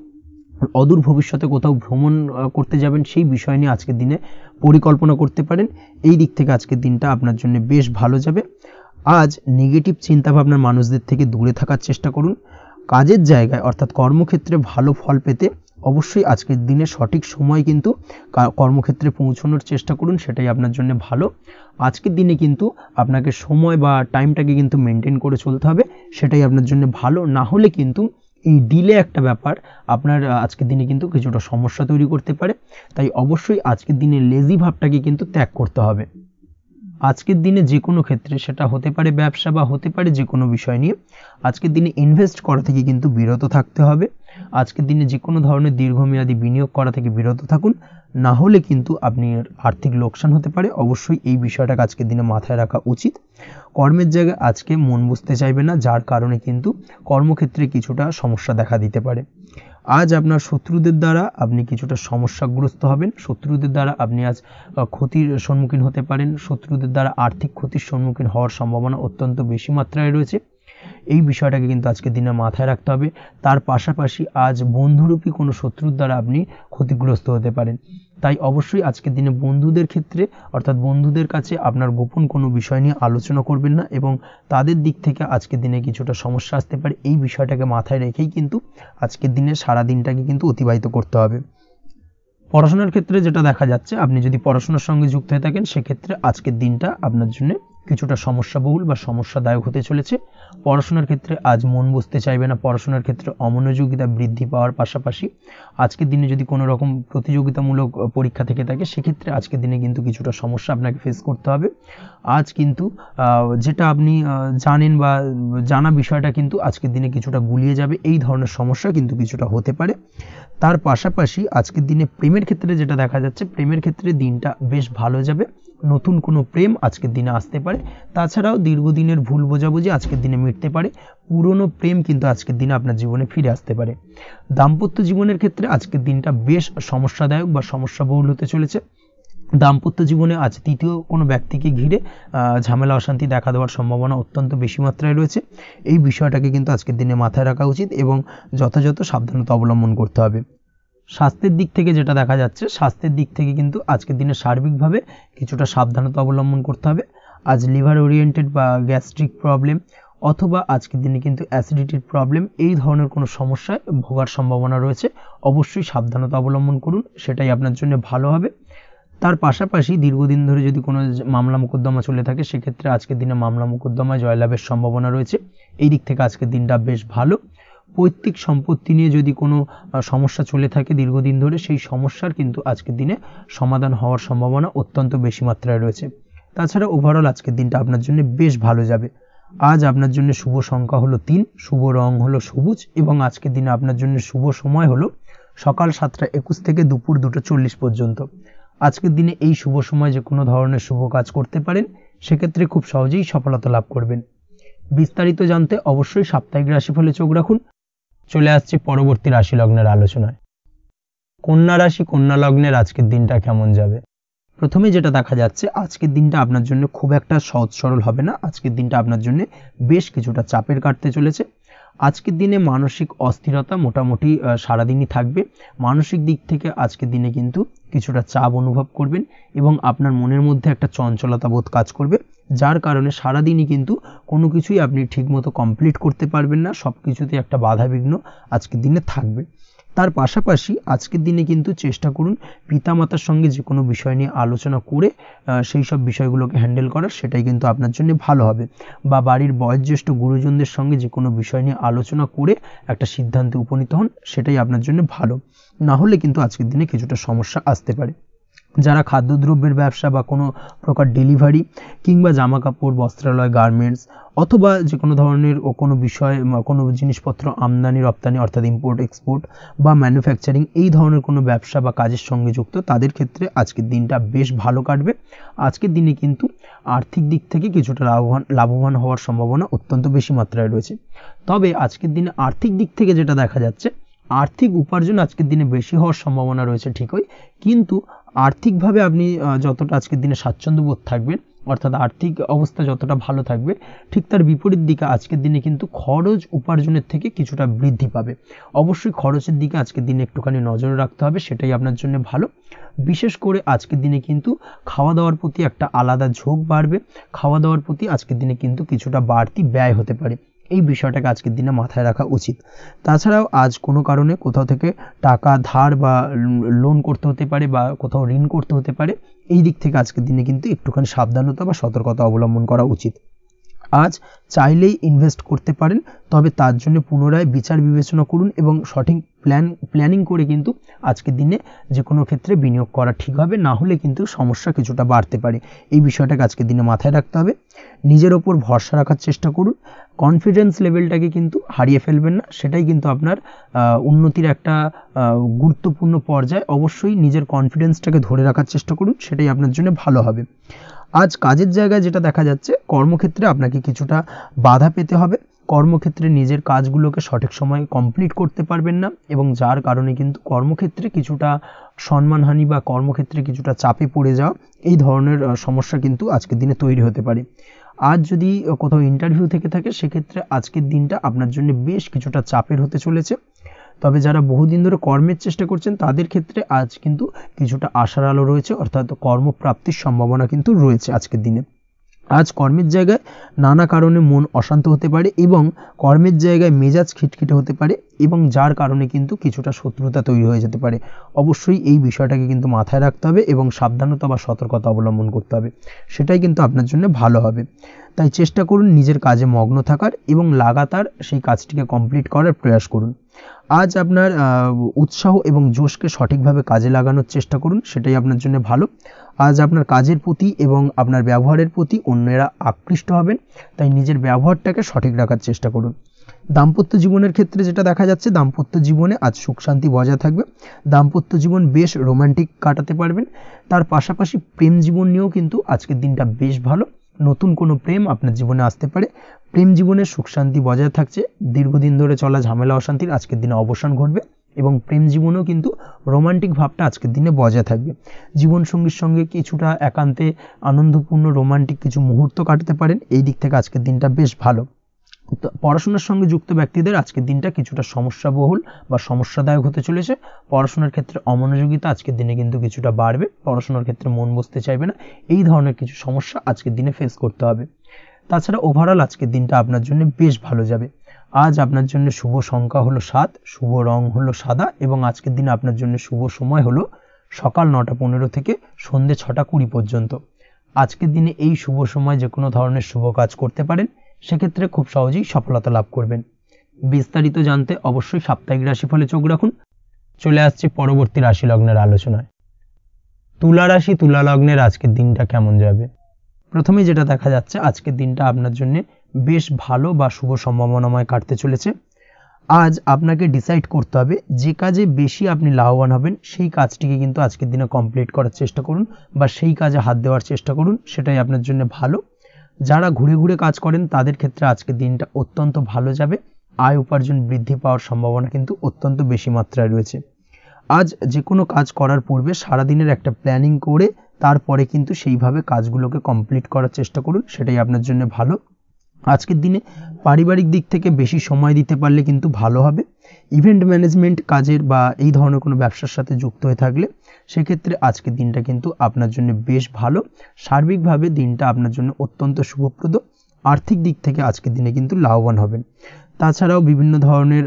অদূর ভবিষ্যতে কোথাও ভ্রমণ করতে যাবেন সেই বিষয় নিয়ে আজকের দিনে পরিকল্পনা করতে পারেন। এই দিক থেকে আজকের দিনটা আপনার জন্য বেশ ভালো যাবে। আজ নেগেটিভ চিন্তাভাবনার মানুষদের থেকে দূরে থাকার চেষ্টা করুন। কাজের জায়গায় অর্থাৎ কর্মক্ষেত্রে ভালো ফল পেতে অবশ্যই আজকের দিনে সঠিক সময় কিন্তু কর্মক্ষেত্রে পৌঁছানোর চেষ্টা করুন, সেটাই আপনার জন্য ভালো। আজকের দিনে কিন্তু আপনাকে সময় বা টাইমটাকে কিন্তু মেনটেন করে চলতে হবে, সেটাই আপনার জন্য ভালো। না হলে কিন্তু এই ডিলে একটা ব্যাপার আপনার আজকের দিনে কিন্তু কিছুটা সমস্যা তৈরি করতে পারে। তাই অবশ্যই আজকের দিনে লেজি ভাবটাকে কিন্তু ত্যাগ করতে হবে। আজকের দিনে যে কোনো ক্ষেত্রে, সেটা হতে পারে ব্যবসা বা হতে পারে যে কোনো বিষয় নিয়ে, আজকের দিনে ইনভেস্ট করা থেকে কিন্তু বিরত থাকতে হবে। আজকের দিনে যে কোনো ধরনের দীর্ঘমেয়াদী বিনিয়োগ করা থেকে বিরত থাকুন, না হলে কিন্তু আপনি আর্থিক লোকসান হতে পারে। অবশ্যই এই বিষয়টাকে আজকের দিনে মাথায় রাখা উচিত। কর্মের জায়গায় আজকে মন বসতে চাইবে না, যার কারণে কিন্তু কর্মক্ষেত্রে কিছুটা সমস্যা দেখা দিতে পারে। আজ আপনার শত্রুদের দ্বারা আপনি কিছুটা সমস্যাগ্রস্ত হবেন। শত্রুদের দ্বারা আপনি আজ ক্ষতির সম্মুখীন হতে পারেন। শত্রুদের দ্বারা আর্থিক ক্ষতির সম্মুখীন হওয়ার সম্ভাবনা অত্যন্ত বেশি মাত্রায় রয়েছে। এই বিষয়টাকে কিন্তু আজকের দিনে মাথায় রাখতে হবে। তার পাশাপাশি আজ বন্ধুরূপী কোনো শত্রুর দ্বারা আপনি ক্ষতিগ্রস্ত হতে পারেন। তাই অবশ্যই আজকের দিনে বন্ধুদের ক্ষেত্রে, অর্থাৎ বন্ধুদের কাছে আপনার গোপন কোনো বিষয় নিয়ে আলোচনা করবেন না, এবং তাদের দিক থেকে আজকের দিনে কিছুটা সমস্যা আসতে পারে। এই বিষয়টাকে মাথায় রেখেই কিন্তু আজকের দিনে সারা দিনটাকে কিন্তু অতিবাহিত করতে হবে। পড়াশোনার ক্ষেত্রে যেটা দেখা যাচ্ছে, আপনি যদি পড়াশোনার সঙ্গে যুক্ত হয়ে থাকেন, সেক্ষেত্রে আজকের দিনটা আপনার জন্য কিছুটা সমস্যাবহুল বা সমস্যাদায়ক হতে চলেছে। পড়াশোনার ক্ষেত্রে আজ মন বসতে চাইবে না। পড়াশোনার ক্ষেত্রে অমনোযোগিতা বৃদ্ধি পাওয়ার পাশাপাশি আজকের দিনে যদি কোনো রকম প্রতিযোগিতামূলক পরীক্ষা থেকে থাকে, সেক্ষেত্রে আজকের দিনে কিন্তু কিছুটা সমস্যা আপনাকে ফেস করতে হবে। আজ কিন্তু যেটা আপনি জানেন বা জানা বিষয়টা কিন্তু আজকের দিনে কিছুটা গুলিয়ে যাবে। এই ধরনের সমস্যা কিন্তু কিছুটা হতে পারে। তার পাশাপাশি আজকের দিনে প্রেমের ক্ষেত্রে যেটা দেখা যাচ্ছে, প্রেমের ক্ষেত্রে দিনটা বেশ ভালো যাবে। নতুন কোনো প্রেম আজকের দিনে আসতে পারে। তাছাড়াও দীর্ঘদিনের ভুল বোঝাবুঝি আজকের দিনে মিটতে পারে। পুরনো প্রেম কিন্তু আজকের দিনে আপনার জীবনে ফিরে আসতে পারে। দাম্পত্য জীবনের ক্ষেত্রে আজকের দিনটা বেশ সমস্যাদায়ক বা সমস্যাবহুল হতে চলেছে। দাম্পত্য জীবনে আজ তৃতীয় কোনো ব্যক্তিকে ঘিরে ঝামেলা অশান্তি দেখা দেওয়ার সম্ভাবনা অত্যন্ত বেশি মাত্রায় রয়েছে। এই বিষয়টাকে কিন্তু আজকের দিনে মাথায় রাখা উচিত এবং যথাযথ সাবধানতা অবলম্বন করতে হবে। স্বাস্থ্যের দিক থেকে যেটা দেখা যাচ্ছে, স্বাস্থ্যের দিক থেকে কিন্তু আজকের দিনে সার্বিকভাবে কিছুটা সাবধানতা অবলম্বন করতে হবে। আজ লিভার ওরিয়েন্টেড বা গ্যাস্ট্রিক প্রবলেম, অথবা আজকের দিনে কিন্তু অ্যাসিডিটির প্রবলেম, এই ধরনের কোনো সমস্যায় ভোগার সম্ভাবনা রয়েছে। অবশ্যই সাবধানতা অবলম্বন করুন, সেটাই আপনার জন্য ভালো হবে। তার পাশাপাশি দীর্ঘদিন ধরে যদি কোনো মামলা মোকদ্দমা চলে থাকে, সেক্ষেত্রে আজকের দিনে মামলা মোকদ্দমায় জয়লাভের সম্ভাবনা রয়েছে। এই দিক থেকে আজকের দিনটা বেশ ভালো। পৈতৃক সম্পত্তি নিয়ে যদি কোনো সমস্যা চলে থাকে দীর্ঘদিন ধরে, সেই সমস্যার কিন্তু আজকের দিনে সমাধান হওয়ার সম্ভাবনা অত্যন্ত বেশি মাত্রায় রয়েছে। তাছাড়া ওভারঅল আজকের দিনটা আপনার জন্য বেশ ভালো যাবে। আজ আপনার জন্য শুভ সংখ্যা হলো 3, শুভ রং হলো সবুজ, এবং আজকের দিনে আপনার জন্য শুভ সময় হলো সকাল 7:21 থেকে দুপুর 2:40 পর্যন্ত। আজকের দিনে এই শুভ সময় যে কোনো ধরনের শুভ কাজ করতে পারেন, সেক্ষেত্রে খুব সহজেই সফলতা লাভ করবেন। বিস্তারিত জানতে অবশ্যই সাপ্তাহিক রাশিফলে চোখ রাখুন। চলে আসছে পরবর্তী রাশি লগ্নের আলোচনায়। কন্যা রাশি, কন্যা লগ্নের আজকের দিনটা কেমন যাবে? প্রথমে যেটা দেখা যাচ্ছে, আজকের দিনটা আপনার জন্য খুব একটা সহজ সরল হবে না। আজকের দিনটা আপনার জন্য বেশ কিছুটা চাপের কাটতে চলেছে। আজকের দিনে মানসিক অস্থিরতা মোটামুটি সারাদিনই থাকবে। মানসিক দিক থেকে আজকের দিনে কিন্তু কিছুটা চাপ অনুভব করবেন, এবং আপনার মনের মধ্যে একটা চঞ্চলতা বোধ কাজ করবে, যার কারণে সারাদিনই কিন্তু কোনো কিছুই আপনি ঠিকমতো কমপ্লিট করতে পারবেন না। সব কিছুতে একটা বাধাবিঘ্ন আজকের দিনে থাকবে। তার পাশাপাশি আজকের দিনে কিন্তু চেষ্টা করুন পিতামাতার সঙ্গে যে কোনো বিষয় নিয়ে আলোচনা করে সেই সব বিষয়গুলোকে হ্যান্ডেল করার, সেটাই কিন্তু আপনার জন্য ভালো হবে। বা বাড়ির বয়োজ্যেষ্ঠ গুরুজনদের সঙ্গে যে কোনো বিষয় নিয়ে আলোচনা করে একটা সিদ্ধান্তে উপনীত হন, সেটাই আপনার জন্য ভালো। না হলে কিন্তু আজকের দিনে কিছুটা সমস্যা আসতে পারে। যারা খাদ্যদ্রব্যের ব্যবসা বা কোনো প্রকার ডেলিভারি কিংবা জামা কাপড়, বস্ত্রালয়, গার্মেন্টস, অথবা যে কোনো ধরনের কোনো বিষয়, কোনো জিনিসপত্র আমদানি রপ্তানি অর্থাৎ ইম্পোর্ট এক্সপোর্ট বা ম্যানুফ্যাকচারিং, এই ধরনের কোনো ব্যবসা বা কাজের সঙ্গে যুক্ত, তাদের ক্ষেত্রে আজকের দিনটা বেশ ভালো কাটবে। আজকের দিনে কিন্তু আর্থিক দিক থেকে কিছুটা লাভবান হওয়ার সম্ভাবনা অত্যন্ত বেশি মাত্রায় রয়েছে। তবে আজকের দিনে আর্থিক দিক থেকে যেটা দেখা যাচ্ছে, আর্থিক উপার্জন আজকের দিনে বেশি হওয়ার সম্ভাবনা রয়েছে ঠিকই, কিন্তু আর্থিকভাবে আপনি যতটা আজকের দিনে স্বাচ্ছন্দ্য বোধ থাকবেন, অর্থাৎ আর্থিক অবস্থা যতটা ভালো থাকবে, ঠিক তার বিপরীত দিকে আজকের দিনে কিন্তু খরচ উপার্জনের থেকে কিছুটা বৃদ্ধি পাবে। অবশ্যই খরচের দিকে আজকের দিনে একটুখানি নজর রাখতে হবে, সেটাই আপনার জন্য ভালো। বিশেষ করে আজকের দিনে কিন্তু খাওয়া দাওয়ার প্রতি একটা আলাদা ঝোঁক বাড়বে। খাওয়া দাওয়ার প্রতি আজকের দিনে কিন্তু কিছুটা বাড়তি ব্যয় হতে পারে। এই বিষয়টাকে আজকের দিনে মাথায় রাখা উচিত। তাছাড়াও আজ কোনো কারণে কোথাও থেকে টাকা ধার বা লোন করতে হতে পারে বা কোথাও ঋণ করতে হতে পারে, এই দিক থেকে আজকের দিনে কিন্তু একটুখানি সাবধানতা বা সতর্কতা অবলম্বন করা উচিত। আজ চাইলেই ইনভেস্ট করতে পারেন, তবে তার জন্য পুনরায় বিচার বিবেচনা করুন এবং সঠিক প্ল্যানিং করে কিন্তু আজকের দিনে যে কোনো ক্ষেত্রে বিনিয়োগ করা ঠিক হবে, না হলে কিন্তু সমস্যা কিছুটা বাড়তে পারে। এই বিষয়টাকে আজকের দিনে মাথায় রাখতে হবে। নিজের ওপর ভরসা রাখার চেষ্টা করুন, কনফিডেন্স লেভেলটাকে কিন্তু হারিয়ে ফেলবেন না, সেটাই কিন্তু আপনার উন্নতির একটা গুরুত্বপূর্ণ পর্যায়। অবশ্যই নিজের কনফিডেন্সটাকে ধরে রাখার চেষ্টা করুন, সেটাই আপনার জন্য ভালো হবে। আজ কাজের জায়গায় যেটা দেখা যাচ্ছে, কর্মক্ষেত্রে আপনাকে কিছুটা বাধা পেতে হবে, কর্মক্ষেত্রে নিজের কাজগুলোকে সঠিক সময়ে কমপ্লিট করতে পারবেন না এবং যার কারণে কিন্তু কর্মক্ষেত্রে কিছুটা সম্মানহানি বা কর্মক্ষেত্রে কিছুটা চাপে পড়ে যাওয়া, এই ধরনের সমস্যা কিন্তু আজকের দিনে তৈরি হতে পারে। আজ যদি কোথাও ইন্টারভিউ থেকে থাকে, সেক্ষেত্রে আজকের দিনটা আপনার জন্য বেশ কিছুটা চাপের হতে চলেছে। তবে যারা বহুদিন ধরে কর্মের চেষ্টা করছেন তাদের ক্ষেত্রে আজ কিন্তু কিছুটা আশার আলো রয়েছে, অর্থাৎ কর্মপ্রাপ্তির সম্ভাবনা কিন্তু রয়েছে আজকের দিনে। আজ কর্মের জায়গায় নানা কারণে মন অশান্ত হতে পারে এবং কর্মের জায়গায় মেজাজ খিটখিটে হতে পারে এবং যার কারণে কিন্তু কিছুটা শত্রুতা তৈরি হয়ে যেতে পারে। অবশ্যই এই বিষয়টাকে কিন্তু মাথায় রাখতে হবে এবং সাবধানতা বা সতর্কতা অবলম্বন করতে হবে, সেটাই কিন্তু আপনার জন্য ভালো হবে। তাই চেষ্টা করুন নিজের কাজে মগ্ন থাকার এবং লাগাতার সেই কাজটিকে কমপ্লিট করার প্রয়াস করুন। আজ আপনার উৎসাহ এবং জোশকে সঠিকভাবে কাজে লাগানোর চেষ্টা করুন, সেটাই আপনার জন্য ভালো। আজ আপনার কাজের প্রতি এবং আপনার ব্যবহারের প্রতি অন্যেরা আকৃষ্ট হবেন, তাই নিজের ব্যবহারটাকে সঠিক রাখার চেষ্টা করুন। দাম্পত্য জীবনের ক্ষেত্রে যেটা দেখা যাচ্ছে, দাম্পত্য জীবনে আজ সুখ শান্তি বজায় থাকবে, দাম্পত্য জীবন বেশ রোমান্টিক কাটাতে পারবেন। তার পাশাপাশি প্রেম জীবন নিয়েও কিন্তু আজকের দিনটা বেশ ভালো, নতুন কোনো প্রেম আপনার জীবনে আসতে পারে, প্রেম জীবনে সুখ শান্তি বজায় থাকছে, দীর্ঘদিন ধরে চলা ঝামেলা অশান্তির আজকের দিনে অবসান ঘটবে এবং প্রেম জীবনেও কিন্তু রোমান্টিক ভাবটা আজকের দিনে বজায় থাকবে। জীবনসঙ্গীর সঙ্গে কিছুটা একান্তে আনন্দপূর্ণ রোমান্টিক কিছু মুহূর্ত কাটাতে পারেন, এই দিক থেকে আজকের দিনটা বেশ ভালো। পড়াশোনার সঙ্গে যুক্ত ব্যক্তিদের আজকের দিনটা কিছুটা সমস্যাবহুল বা সমস্যাদায়ক হতে চলেছে। পড়াশোনার ক্ষেত্রে অমনোযোগিতা আজকের দিনে কিন্তু কিছুটা বাড়বে, পড়াশোনার ক্ষেত্রে মন বসতে চাইবে না, এই ধরনের কিছু সমস্যা আজকের দিনে ফেস করতে হবে। তাছাড়া ওভারঅল আজকের দিনটা আপনার জন্য বেশ ভালো যাবে। আজ আপনার জন্য শুভ সংখ্যা হলো 7, শুভ রং হলো সাদা এবং আজকের দিনে আপনার জন্য শুভ সময় হলো সকাল 9:15 থেকে সন্ধ্যে 6:20 পর্যন্ত। আজকের দিনে এই শুভ সময় যে কোনো ধরনের শুভ কাজ করতে পারেন, সেক্ষেত্রে খুব সহজেই সফলতা লাভ করবেন। বিস্তারিত জানতে অবশ্যই সাপ্তাহিক রাশিফলে চোখ রাখুন। চলে আসছে পরবর্তী রাশি লগ্নের আলোচনায়। তুলা রাশি, তুলা লগ্নের আজকের দিনটা কেমন যাবে? প্রথমে যেটা দেখা যাচ্ছে, আজকের দিনটা আপনার জন্য বেশ ভালো বা শুভ সম্ভাবনাময় কাটতে চলেছে। আজ আপনাকে ডিসাইড করতে হবে যে কাজে বেশি আপনি লাভবান হবেন, সেই কাজটিকে কিন্তু আজকের দিনে কমপ্লিট করার চেষ্টা করুন বা সেই কাজে হাত দেওয়ার চেষ্টা করুন, সেটাই আপনার জন্য ভালো। যারা ঘুরে ঘুরে কাজ করেন তাদের ক্ষেত্রে আজকের দিনটা অত্যন্ত ভালো যাবে, আয় উপার্জন বৃদ্ধি পাওয়ার সম্ভাবনা কিন্তু অত্যন্ত বেশি মাত্রায় রয়েছে। আজ যে কোনো কাজ করার পূর্বে সারাদিনের একটা প্ল্যানিং করে তারপরে কিন্তু সেইভাবে কাজগুলোকে কমপ্লিট করার চেষ্টা করুন, সেটাই আপনার জন্য ভালো। আজকের দিনে পারিবারিক দিক থেকে বেশি সময় দিতে পারলে কিন্তু ভালো হবে। ইভেন্ট ম্যানেজমেন্ট কাজের বা এই ধরনের কোনো ব্যবসার সাথে যুক্ত হয়ে থাকলে সেক্ষেত্রে আজকের দিনটা কিন্তু আপনার জন্য বেশ ভালো। সার্বিকভাবে দিনটা আপনার জন্য অত্যন্ত শুভপ্রদ, আর্থিক দিক থেকে আজকের দিনে কিন্তু লাভবান হবেন। তাছাড়াও বিভিন্ন ধরনের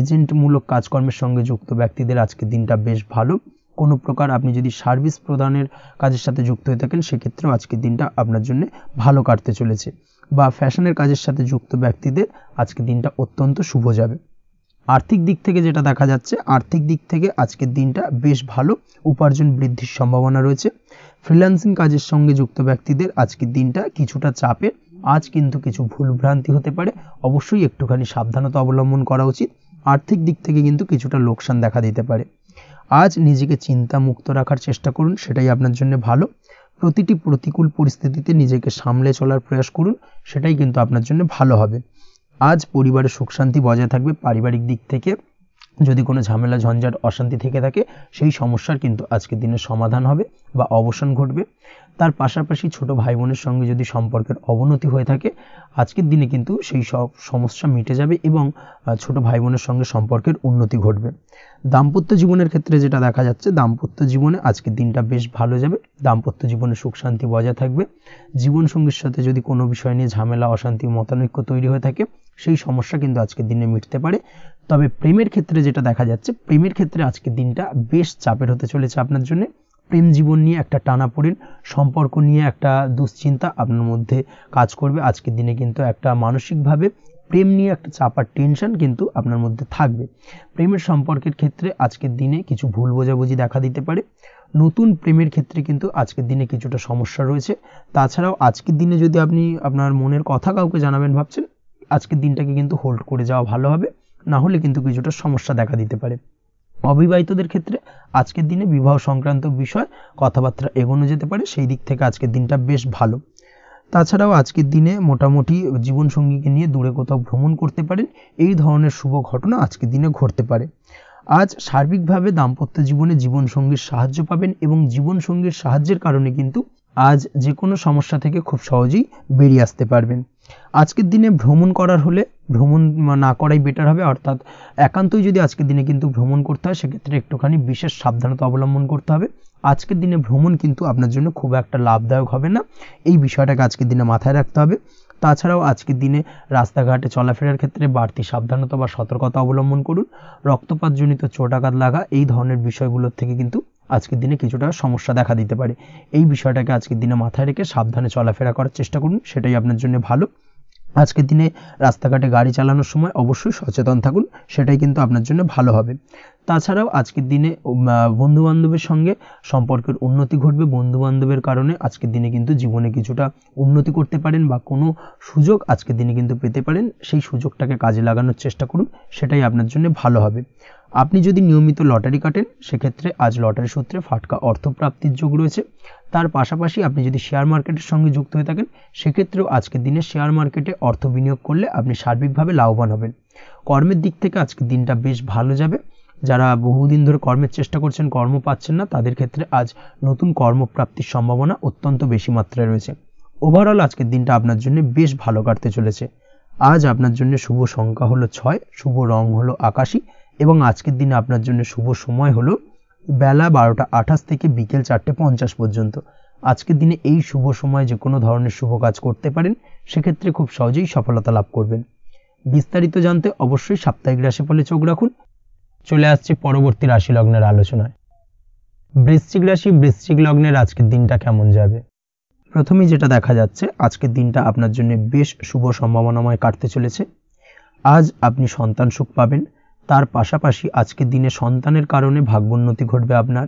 এজেন্টমূলক কাজকর্মের সঙ্গে যুক্ত ব্যক্তিদের আজকের দিনটা বেশ ভালো। কোনো প্রকার আপনি যদি সার্ভিস প্রদানের কাজের সাথে যুক্ত হয়ে থাকেন, সেক্ষেত্রেও আজকের দিনটা আপনার জন্য ভালো কাটতে চলেছে। বা ফ্যাশনের কাজের সাথে যুক্ত ব্যক্তিদের আজকের দিনটা অত্যন্ত শুভ যাবে। আর্থিক দিক থেকে যেটা দেখা যাচ্ছে, আর্থিক দিক থেকে আজকের দিনটা বেশ ভালো, উপার্জন বৃদ্ধির সম্ভাবনা রয়েছে। ফ্রিল্যান্সিং কাজের সঙ্গে যুক্ত ব্যক্তিদের আজকের দিনটা কিছুটা চাপের, আজ কিন্তু কিছু ভুলভ্রান্তি হতে পারে, অবশ্যই একটুখানি সাবধানতা অবলম্বন করা উচিত। আর্থিক দিক থেকে কিন্তু কিছুটা লোকসান দেখা দিতে পারে। আজ নিজেকে চিন্তা মুক্ত রাখার চেষ্টা করুন, সেটাই আপনার জন্য ভালো। প্রতিটি প্রতিকূল পরিস্থিতিতে নিজেকে সামলে চলার প্রয়াস করুন, সেটাই কিন্তু আপনার জন্য ভালো হবে। আজ পরিবারের সুখ শান্তি বজায় থাকবে। পারিবারিক দিক থেকে যদি কোনো ঝামেলা ঝঞ্ঝাট অশান্তি থেকে থাকে, সেই সমস্যার কিন্তু আজকের দিনে সমাধান হবে বা অবসান ঘটবে। তার পাশাপাশি ছোট ভাই বোনের সঙ্গে যদি সম্পর্কের অবনতি হয়ে থাকে, আজকের দিনে কিন্তু সেই সব সমস্যা মিটে যাবে এবং ছোট ভাই বোনের সঙ্গে সম্পর্কের উন্নতি ঘটবে। দাম্পত্য জীবনের ক্ষেত্রে যেটা দেখা যাচ্ছে, দাম্পত্য জীবনে আজকের দিনটা বেশ ভালো যাবে, দাম্পত্য জীবনে সুখ শান্তি বজায় থাকবে। জীবনসঙ্গীর সাথে যদি কোনো বিষয় নিয়ে ঝামেলা অশান্তি মতানৈক্য তৈরি হয়ে থাকে, সেই সমস্যা কিন্তু আজকের দিনে মিটতে পারে। তবে প্রেমের ক্ষেত্রে যেটা দেখা যাচ্ছে, প্রেমের ক্ষেত্রে আজকের দিনটা বেশ চাপের হতে চলেছে আপনার জন্য। প্রেম জীবন নিয়ে একটা টানাপোড়েন, সম্পর্ক নিয়ে একটা দুশ্চিন্তা আপনার মধ্যে কাজ করবে। আজকের দিনে কিন্তু একটা মানসিকভাবে প্রেম নিয়ে একটা চাপার টেনশন কিন্তু আপনার মধ্যে থাকবে। প্রেমের সম্পর্কের ক্ষেত্রে আজকের দিনে কিছু ভুল বোঝাবুঝি দেখা দিতে পারে। নতুন প্রেমের ক্ষেত্রে কিন্তু আজকের দিনে কিছুটা সমস্যা রয়েছে। তাছাড়াও আজকের দিনে যদি আপনি আপনার মনের কথা কাউকে জানাবেন ভাবছেন, আজকের দিনটাকে কিন্তু হোল্ড করে যাওয়া ভালো হবে, না হলে কিন্তু কিছুটা সমস্যা দেখা দিতে পারে। অবিবাহিতদের ক্ষেত্রে আজকের দিনে বিবাহ সংক্রান্ত বিষয় কথাবার্তা এগোনো যেতে পারে, সেই দিক থেকে আজকের দিনটা বেশ ভালো। তাছাড়াও আজকের দিনে মোটামুটি জীবনসঙ্গীকে নিয়ে দূরে কোথাও ভ্রমণ করতে পারেন, এই ধরনের শুভ ঘটনা আজকের দিনে ঘটতে পারে। আজ সার্বিকভাবে দাম্পত্য জীবনে জীবনসঙ্গীর সাহায্য পাবেন এবং জীবনসঙ্গীর সাহায্যের কারণে কিন্তু আজ যে কোনো সমস্যা থেকে খুব সহজেই বেরিয়ে আসতে পারবেন। আজকের দিনে ভ্রমণ করার হলে ভ্রমণ না করাই বেটার হবে, অর্থাৎ একান্তই যদি আজকের দিনে কিন্তু ভ্রমণ করতে হয় সেক্ষেত্রে একটুখানি বিশেষ সাবধানতা অবলম্বন করতে হবে। আজকের দিনে ভ্রমণ কিন্তু আপনার জন্য খুব একটা লাভদায়ক হবে না, এই বিষয়টাকে আজকের দিনে মাথায় রাখতে হবে। তাছাড়াও আজকের দিনে রাস্তাঘাটে চলাফেরার ক্ষেত্রে বাড়তি সাবধানতা বা সতর্কতা অবলম্বন করুন। রক্তপাতজনিত চোটাঘাত লাগা এই ধরনের বিষয়গুলোর থেকে কিন্তু আজকের দিনে কিছুটা সমস্যা দেখা দিতে পারে। এই বিষয়টাকে আজকের দিনে মাথায় রেখে সাবধানে চলাফেরা করার চেষ্টা করুন, সেটাই আপনার জন্য ভালো। আজকের দিনে রাস্তাঘাটে গাড়ি চালানোর সময় অবশ্যই সচেতন থাকুন, সেটাই কিন্তু আপনার জন্য ভালো হবে। তাছাড়াও আজকের দিনে বন্ধুবান্ধবের সঙ্গে সম্পর্কের উন্নতি ঘটবে। বন্ধুবান্ধবের কারণে আজকের দিনে কিন্তু জীবনে কিছুটা উন্নতি করতে পারেন বা কোনো সুযোগ আজকের দিনে কিন্তু পেতে পারেন, সেই সুযোগটাকে কাজে লাগানোর চেষ্টা করুন, সেটাই আপনার জন্য ভালো হবে। আপনি যদি নিয়মিত লটারি কাটেন সেক্ষেত্রে আজ লটারি সূত্রে ফাটকা অর্থপ্রাপ্তির যোগ রয়েছে। তার পাশাপাশি আপনি যদি শেয়ার মার্কেটের সঙ্গে যুক্ত হয়ে থাকেন সেক্ষেত্রেও আজকের দিনে শেয়ার মার্কেটে অর্থ বিনিয়োগ করলে আপনি সার্বিকভাবে লাভবান হবেন। কর্মের দিক থেকে আজকের দিনটা বেশ ভালো যাবে। যারা বহুদিন ধরে কর্মের চেষ্টা করছেন, কর্ম পাচ্ছেন না, তাদের ক্ষেত্রে আজ নতুন কর্মপ্রাপ্তির সম্ভাবনা অত্যন্ত বেশি মাত্রায় রয়েছে। ওভারঅল আজকের দিনটা আপনার জন্য বেশ ভালো কাটতে চলেছে। আজ আপনার জন্য শুভ সংখ্যা হলো 6, শুভ রং হলো আকাশী এবং আজকের দিনে আপনার জন্য শুভ সময় হলো বেলা 12:28 থেকে বিকেল 4:50 পর্যন্ত। আজকের দিনে এই শুভ সময় যে কোনো ধরনের শুভ কাজ করতে পারেন, সেক্ষেত্রে খুব সহজেই সফলতা লাভ করবেন। বিস্তারিত জানতে অবশ্যই সাপ্তাহিক রাশিফলে চোখ রাখুন। চলে আসছে পরবর্তী রাশি লগ্নের আলোচনায়। বৃশ্চিক রাশি, বৃশ্চিক লগ্নের আজকের দিনটা কেমন যাবে? প্রথমেই যেটা দেখা যাচ্ছে, আজকের দিনটা আপনার জন্য বেশ শুভ সম্ভাবনাময় কাটতে চলেছে। আজ আপনি সন্তান সুখ পাবেন। তার পাশাপাশি আজকের দিনে সন্তানের কারণে ভাগ্যোন্নতি ঘটবে আপনার।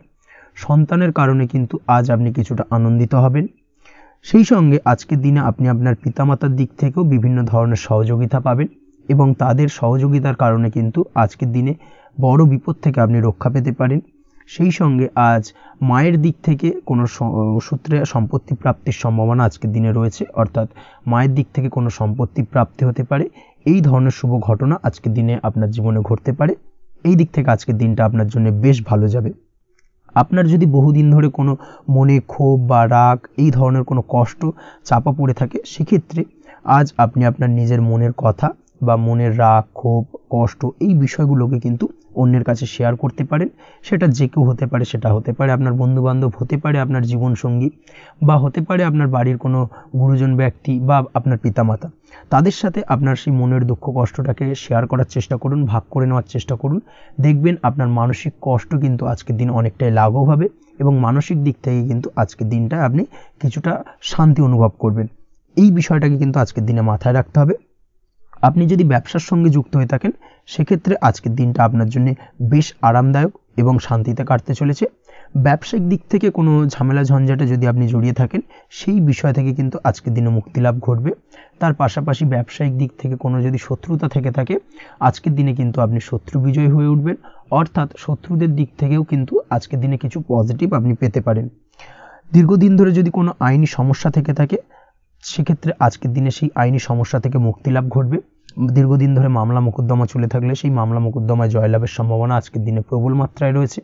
সন্তানের কারণে কিন্তু আজ আপনি কিছুটা আনন্দিত হবেন। সেই সঙ্গে আজকের দিনে আপনি আপনার পিতামাতার দিক থেকেও বিভিন্ন ধরনের সহযোগিতা পাবেন এবং তাদের সহযোগিতার কারণে কিন্তু আজকের দিনে বড় বিপদ থেকে আপনি রক্ষা পেতে পারেন। সেই সঙ্গে আজ মায়ের দিক থেকে কোনো সূত্রে সম্পত্তি প্রাপ্তির সম্ভাবনা আজকের দিনে রয়েছে, অর্থাৎ মায়ের দিক থেকে কোনো সম্পত্তি প্রাপ্তি হতে পারে। এই ধরনের শুভ ঘটনা আজকের দিনে আপনার জীবনে ঘটতে পারে। এই দিক থেকে আজকের দিনটা আপনার জন্য বেশ ভালো যাবে। আপনার যদি বহুদিন ধরে কোনো মনে ক্ষোভ বা রাগ এই ধরনের কোনো কষ্ট চাপা পড়ে থাকে, সেক্ষেত্রে আজ আপনি আপনার নিজের মনের কথা বা মনের রাগ, ক্ষোভ, কষ্ট এই বিষয়গুলোকে কিন্তু অন্যের কাছে শেয়ার করতে পারেন। সেটা যে কেউ হতে পারে, সেটা হতে পারে আপনার বন্ধুবান্ধব, হতে পারে আপনার জীবনসঙ্গী, বা হতে পারে আপনার বাড়ির কোনো গুরুজন ব্যক্তি বা আপনার পিতামাতা। তাদের সাথে আপনার সেই মনের দুঃখ কষ্টটাকে শেয়ার করার চেষ্টা করুন, ভাগ করে নেওয়ার চেষ্টা করুন। দেখবেন আপনার মানসিক কষ্ট কিন্তু আজকের দিন অনেকটাই লাঘব হবে এবং মানসিক দিক থেকে কিন্তু আজকের দিনটায় আপনি কিছুটা শান্তি অনুভব করবেন। এই বিষয়টাকে কিন্তু আজকের দিনে মাথায় রাখতে হবে। আপনি যদি ব্যবসার সঙ্গে যুক্ত হয়ে থাকেন সেক্ষেত্রে আজকের দিনটা আপনার জন্য বেশ আরামদায়ক এবং শান্তিতে কাটতে চলেছে। ব্যবসায়িক দিক থেকে কোনো ঝামেলা ঝঞ্ঝাটে যদি আপনি জড়িয়ে থাকেন, সেই বিষয় থেকে কিন্তু আজকের দিনে মুক্তি লাভ ঘটবে। তার পাশাপাশি ব্যবসায়িক দিক থেকে কোনো যদি শত্রুতা থেকে থাকে, আজকের দিনে কিন্তু আপনি শত্রু বিজয় হয়ে উঠবেন, অর্থাৎ শত্রুদের দিক থেকেও কিন্তু আজকের দিনে কিছু পজিটিভ আপনি পেতে পারেন। দীর্ঘদিন ধরে যদি কোনো আইনি সমস্যা থেকে থাকে, সেক্ষেত্রে আজকের দিনে সেই আইনি সমস্যা থেকে মুক্তি লাভ ঘটবে। দীর্ঘদিন ধরে মামলা মোকদ্দমা চলে থাকলে সেই মামলা মোকদ্দমায় জয়লাভের সম্ভাবনা আজকের দিনে প্রবল মাত্রায় রয়েছে।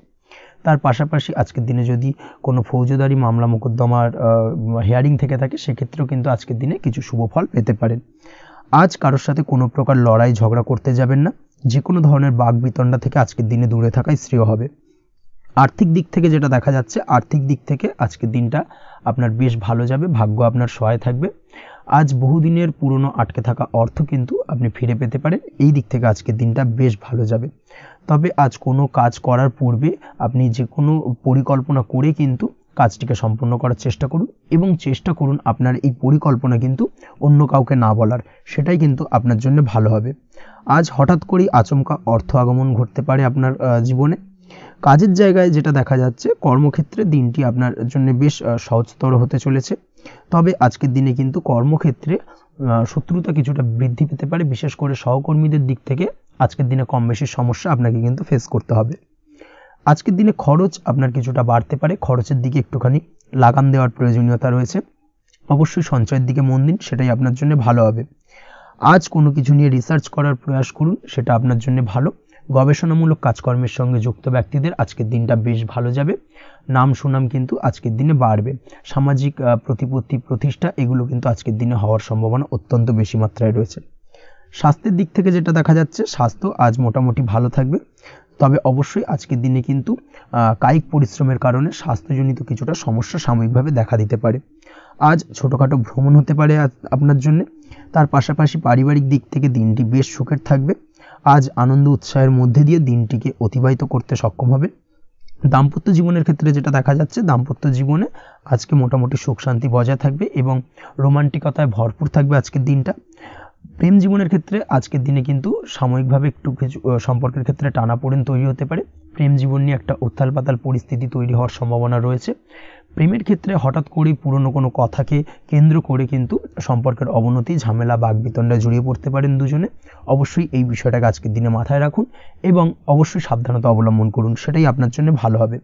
তার পাশাপাশি আজকের দিনে যদি কোনো ফৌজদারি মামলা মোকদ্দমার হিয়ারিং থেকে থাকে, সেক্ষেত্রেও কিন্তু আজকের দিনে কিছু শুভ ফল পেতে পারেন। আজ কারোর সাথে কোনো প্রকার লড়াই ঝগড়া করতে যাবেন না। যে কোনো ধরনের বাক বিতণ্ডা থেকে আজকের দিনে দূরে থাকাই শ্রেয় হবে। আর্থিক দিক থেকে যেটা দেখা যাচ্ছে, আর্থিক দিক থেকে আজকের দিনটা আপনার বেশ ভালো যাবে, ভাগ্য আপনার সহায় থাকবে। আজ বহুদিনের পুরনো আটকে থাকা অর্থ কিন্তু আপনি ফিরে পেতে পারেন, এই দিক থেকে আজকের দিনটা বেশ ভালো যাবে। তবে আজ কোনো কাজ করার পূর্বে আপনি যে কোনো পরিকল্পনা করে কিন্তু কাজটিকে সম্পূর্ণ করার চেষ্টা করুন, এবং চেষ্টা করুন আপনার এই পরিকল্পনা কিন্তু অন্য কাউকে না বলার, সেটাই কিন্তু আপনার জন্য ভালো হবে। আজ হঠাৎ করেই আচমকা অর্থ আগমন ঘটতে পারে আপনার জীবনে। কাজের জায়গায় যেটা দেখা যাচ্ছে, কর্মক্ষেত্রে দিনটি আপনার জন্য বেশ সহজতর হতে চলেছে। তবে আজকের দিনে কিন্তু কর্মক্ষেত্রে শত্রুতা কিছুটা বৃদ্ধি পেতে পারে, বিশেষ করে সহকর্মীদের দিক থেকে আজকের দিনে কম বেশি সমস্যা আপনাকে কিন্তু ফেস করতে হবে। আজকের দিনে খরচ আপনার কিছুটা বাড়তে পারে, খরচের দিকে একটুখানি লাগাম দেওয়ার প্রয়োজনীয়তা রয়েছে। অবশ্যই সঞ্চয়ের দিকে মন দিন, সেটাই আপনার জন্য ভালো হবে। আজ কোনো কিছু নিয়ে রিসার্চ করার প্রয়াস করুন, সেটা আপনার জন্য ভালো। গবেষণামূলক কাজকর্মের সঙ্গে যুক্ত ব্যক্তিদের আজকের দিনটা বেশ ভালো যাবে। নাম সুনাম কিন্তু আজকের দিনে বাড়বে। সামাজিক প্রতিপত্তি প্রতিষ্ঠা এগুলো কিন্তু আজকের দিনে হওয়ার সম্ভাবনা অত্যন্ত বেশি মাত্রায় রয়েছে। স্বাস্থ্যের দিক থেকে যেটা দেখা যাচ্ছে, স্বাস্থ্য আজ মোটামুটি ভালো থাকবে। তবে অবশ্যই আজকের দিনে কিন্তু কায়িক পরিশ্রমের কারণে স্বাস্থ্যজনিত কিছুটা সমস্যা সাময়িকভাবে দেখা দিতে পারে। আজ ছোটোখাটো ভ্রমণ হতে পারে আপনার জন্য। তার পাশাপাশি পারিবারিক দিক থেকে দিনটি বেশ সুখের থাকবে। আজ আনন্দ উৎসাহের মধ্যে দিয়ে দিনটিকে অতিবাহিত করতে সক্ষম হবে। দাম্পত্য জীবনের ক্ষেত্রে যেটা দেখা যাচ্ছে, দাম্পত্য জীবনে আজকে মোটামুটি সুখ শান্তি বজায় থাকবে এবং রোমান্টিকতায় ভরপুর থাকবে আজকের দিনটা। প্রেম জীবনের ক্ষেত্রে আজকের দিনে কিন্তু সাময়িকভাবে একটু কিছু সম্পর্কের ক্ষেত্রে টানাপোড়েন তৈরি হতে পারে। প্রেম জীবন নিয়ে একটা উত্থাল পাতাল পরিস্থিতি তৈরি হওয়ার সম্ভাবনা রয়েছে। প্রেমের ক্ষেত্রে হঠাৎ করেই পুরনো কোনো কথাকে কেন্দ্র করে কিন্তু সম্পর্কের অবনতি, ঝামেলা, বাগবিতণ্ডায় জড়িয়ে পড়তে পারেন দুজনে। অবশ্যই এই বিষয়টাকে আজকের দিনে মাথায় রাখুন এবং অবশ্যই সাবধানতা অবলম্বন করুন, সেটাই আপনার জন্য ভালো হবে।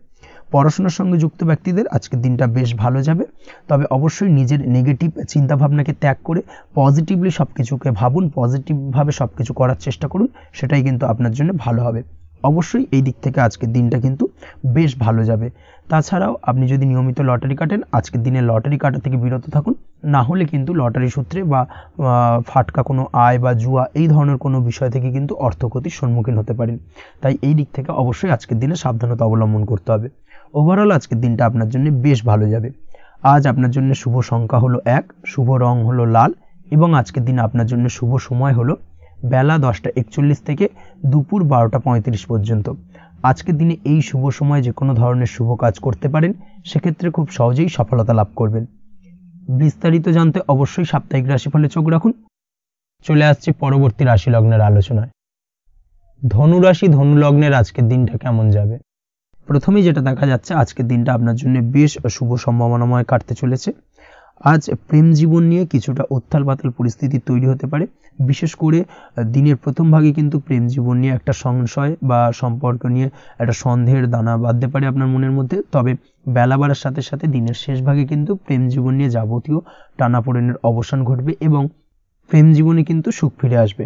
পড়াশোনার সঙ্গে যুক্ত ব্যক্তিদের আজকের দিনটা বেশ ভালো যাবে। তবে অবশ্যই নিজের নেগেটিভ চিন্তাভাবনাকে ত্যাগ করে পজিটিভলি সব কিছুকে ভাবুন, পজিটিভভাবে সব কিছু করার চেষ্টা করুন, সেটাই কিন্তু আপনার জন্য ভালো হবে। অবশ্যই এই দিক থেকে আজকের দিনটা কিন্তু বেশ ভালো যাবে। তাছাড়াও আপনি যদি নিয়মিত লটারি কাটেন, আজকের দিনে লটারি কাটা থেকে বিরত থাকুন। না হলে কিন্তু লটারি সূত্রে বা ফাটকা কোনো আয় বা জুয়া এই ধরনের কোনো বিষয় থেকে কিন্তু অর্থক্ষতির সম্মুখীন হতে পারেন। তাই এই দিক থেকে অবশ্যই আজকের দিনে সাবধানতা অবলম্বন করতে হবে। ওভারঅল আজকের দিনটা আপনার জন্য বেশ ভালো যাবে। আজ আপনার জন্য শুভ সংখ্যা হলো 1, শুভ রং হলো লাল, এবং আজকের দিনে আপনার জন্য শুভ সময় হলো বেলা 10:41 থেকে দুপুর 12:35 পর্যন্ত। আজকের দিনে এই শুভ সময় যে কোনো ধরনের শুভ কাজ করতে পারেন, সেক্ষেত্রে খুব সহজেই সফলতা লাভ করবেন। বিস্তারিত জানতে অবশ্যই সাপ্তাহিক রাশিফলে চোখ রাখুন। চলে আসছে পরবর্তী রাশি লগ্নের আলোচনায়। ধনু রাশি, ধনু লগ্নের আজকের দিনটা কেমন যাবে? প্রথমেই যেটা দেখা যাচ্ছে, আজকের দিনটা আপনার জন্য বেশ শুভ সম্ভাবনাময় কাটতে চলেছে। আজ প্রেম জীবন নিয়ে কিছুটা উত্থাল পাতাল পরিস্থিতি তৈরি হতে পারে। বিশেষ করে দিনের প্রথম ভাগে কিন্তু প্রেম জীবন নিয়ে একটা সংশয় বা সম্পর্ক নিয়ে একটা সন্দেহের দানা বাঁধতে পারে আপনার মনের মধ্যে। তবে বেলা বাড়ার সাথে সাথে দিনের শেষ ভাগে কিন্তু প্রেম জীবন নিয়ে যাবতীয় টানাপোড়েনের অবসান ঘটবে এবং প্রেম জীবনে কিন্তু সুখ ফিরে আসবে।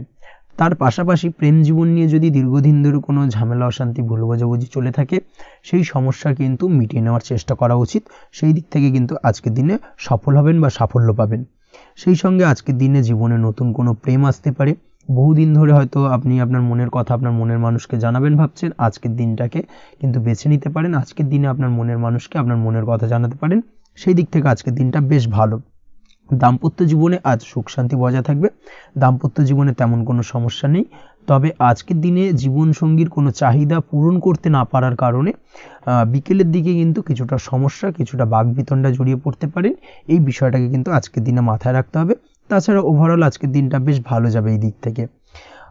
তার পাশাপাশি প্রেম জীবন নিয়ে যদি দীর্ঘদিন ধরে কোনো ঝামেলা, অশান্তি, ভুল বোঝাবুঝি চলে থাকে, সেই সমস্যা কিন্তু মিটিয়ে নেওয়ার চেষ্টা করা উচিত। সেই দিক থেকে কিন্তু আজকের দিনে সফল হবেন বা সাফল্য পাবেন। সেই সঙ্গে আজকের দিনে জীবনে নতুন কোনো প্রেম আসতে পারে। বহুদিন ধরে হয়তো আপনি আপনার মনের কথা আপনার মনের মানুষকে জানাবেন ভাবছেন, আজকের দিনটাকে কিন্তু বেছে নিতে পারেন। আজকের দিনে আপনার মনের মানুষকে আপনার মনের কথা জানাতে পারেন। সেই দিক থেকে আজকের দিনটা বেশ ভালো। দাম্পত্য জীবনে আজ সুখ শান্তি বজায় থাকবে। দাম্পত্য জীবনে তেমন কোনো সমস্যা নেই। তবে আজকের দিনে জীবনসঙ্গীর কোনো চাহিদা পূরণ করতে না পারার কারণে বিকেলের দিকে কিন্তু কিছুটা সমস্যা, কিছুটা বাকবিতণ্ডা জড়িয়ে পড়তে পারেন। এই বিষয়টাকে কিন্তু আজকের দিনে মাথায় রাখতে হবে। তাছাড়া ওভারঅল আজকের দিনটা বেশ ভালো যাবে এই দিক থেকে।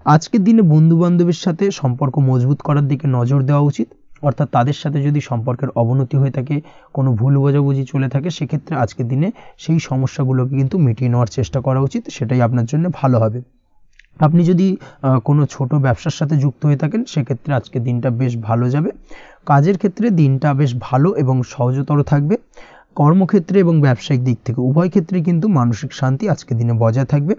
আজকের দিনে বন্ধু বান্ধবের সাথে সম্পর্ক মজবুত করার দিকে নজর দেওয়া উচিত। অর্থাৎ তাদের সাথে যদি সম্পর্কের অবনতি হয়ে থাকে, কোনো ভুল বোঝাবুঝি চলে থাকে, সেক্ষেত্রে আজকের দিনে সেই সমস্যাগুলোকে কিন্তু মিটিয়ে নেওয়ার চেষ্টা করা উচিত। সেটাই আপনার জন্য ভালো হবে। আপনি যদি কোনো ছোট ব্যবসার সাথে যুক্ত হয়ে থাকেন, সেক্ষেত্রে আজকের দিনটা বেশ ভালো যাবে। কাজের ক্ষেত্রে দিনটা বেশ ভালো এবং সহজতর থাকবে। কর্মক্ষেত্রে এবং ব্যবসায়িক দিক থেকে উভয় ক্ষেত্রে কিন্তু মানসিক শান্তি আজকের দিনে বজায় থাকবে।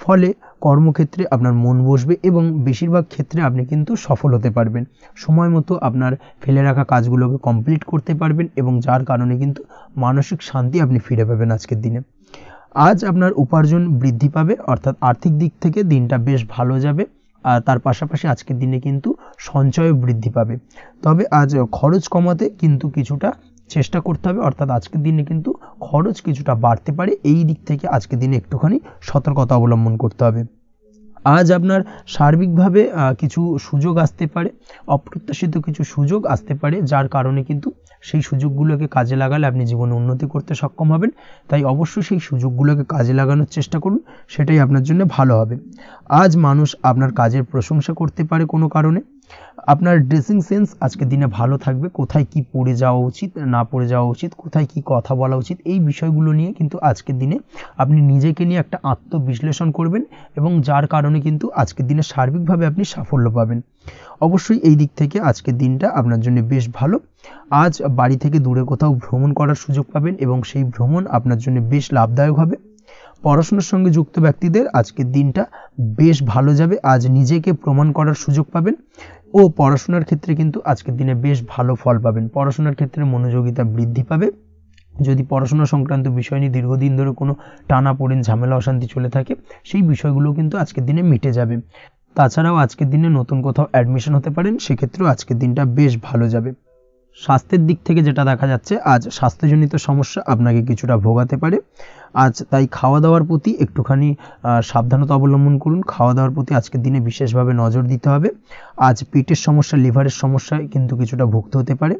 ফলে কর্মক্ষেত্রে আপনার মন বসবে এবং বেশিরভাগ ক্ষেত্রে আপনি কিন্তু সফল হতে পারবেন। সময় মতো আপনার ফেলে রাখা কাজগুলোকে কমপ্লিট করতে পারবেন এবং যার কারণে কিন্তু মানসিক শান্তি আপনি ফিরে পাবেন আজকের দিনে। আজ আপনার উপার্জন বৃদ্ধি পাবে, অর্থাৎ আর্থিক দিক থেকে দিনটা বেশ ভালো যাবে। আর তার পাশাপাশি আজকের দিনে কিন্তু সঞ্চয় বৃদ্ধি পাবে। তবে আজ খরচ কমাতে কিন্তু কিছুটা চেষ্টা করতে হবে, অর্থাৎ আজকের দিনে কিন্তু খরচ কিছুটা বাড়তে পারে, এই দিক থেকে আজকের দিনে একটুখানি সতর্কতা অবলম্বন করতে হবে। আজ আপনার সার্বিকভাবে কিছু সুযোগ আসতে পারে, অপ্রত্যাশিত কিছু সুযোগ আসতে পারে, যার কারণে কিন্তু সেই সুযোগগুলোকে কাজে লাগালে আপনি জীবনে উন্নতি করতে সক্ষম হবেন। তাই অবশ্যই সেই সুযোগগুলোকে কাজে লাগানোর চেষ্টা করুন, সেটাই আপনার জন্য ভালো হবে। আজ মানুষ আপনার কাজের প্রশংসা করতে পারে কোনো কারণে। আপনার ড্রেসিং সেন্স আজকের দিনে ভালো থাকবে, কোথায় কি পরে যাওয়া উচিত না পরে যাওয়া উচিত, কোথায় কি কথা বলা উচিত, এই বিষয়গুলো নিয়ে কিন্তু আজকের দিনে আপনি নিজেকে নিয়ে একটা আত্মবিশ্লেষণ করবেন, এবং যার কারণে কিন্তু আজকের দিনে সার্বিকভাবে আপনি সাফল্য পাবেন। অবশ্যই এই দিক থেকে আজকের দিনটা আপনার জন্য বেশ ভালো। আজ বাড়ি থেকে দূরে কোথাও ভ্রমণ করার সুযোগ পাবেন, এবং সেই ভ্রমণ আপনার জন্য বেশ লাভদায়ক হবে। পড়াশোনার সঙ্গে যুক্ত ব্যক্তিদের আজকের দিনটা বেশ ভালো যাবে। আজ নিজেকে প্রমাণ করার সুযোগ পাবেন, ও পড়াশোনার ক্ষেত্রে কিন্তু আজকের দিনে বেশ ভালো ফল পাবেন। পড়াশোনার ক্ষেত্রে মনোযোগিতা বৃদ্ধি পাবে। যদি পড়াশোনা সংক্রান্ত বিষয় নিয়ে দীর্ঘদিন ধরে কোনো টানাপোড়েন, ঝামেলা, অশান্তি চলে থাকে, সেই বিষয়গুলো কিন্তু আজকের দিনে মিটে যাবে। তাছাড়াও আজকের দিনে নতুন কোথাও অ্যাডমিশন হতে পারেন, সেক্ষেত্রেও আজকের দিনটা বেশ ভালো যাবে। স্বাস্থ্যের দিক থেকে যেটা দেখা যাচ্ছে, আজ স্বাস্থ্যজনিত সমস্যা আপনাকে কিছুটা ভোগাতে পারে। আজ তাই খাওয়া দাওয়ার প্রতি একটুখানি সাবধানতা অবলম্বন করুন। খাওয়া দাওয়ার প্রতি আজকের দিনে বিশেষভাবে নজর দিতে হবে। আজ পেটের সমস্যা, লিভারের সমস্যায় কিন্তু কিছুটা ভুগতে হতে পারে।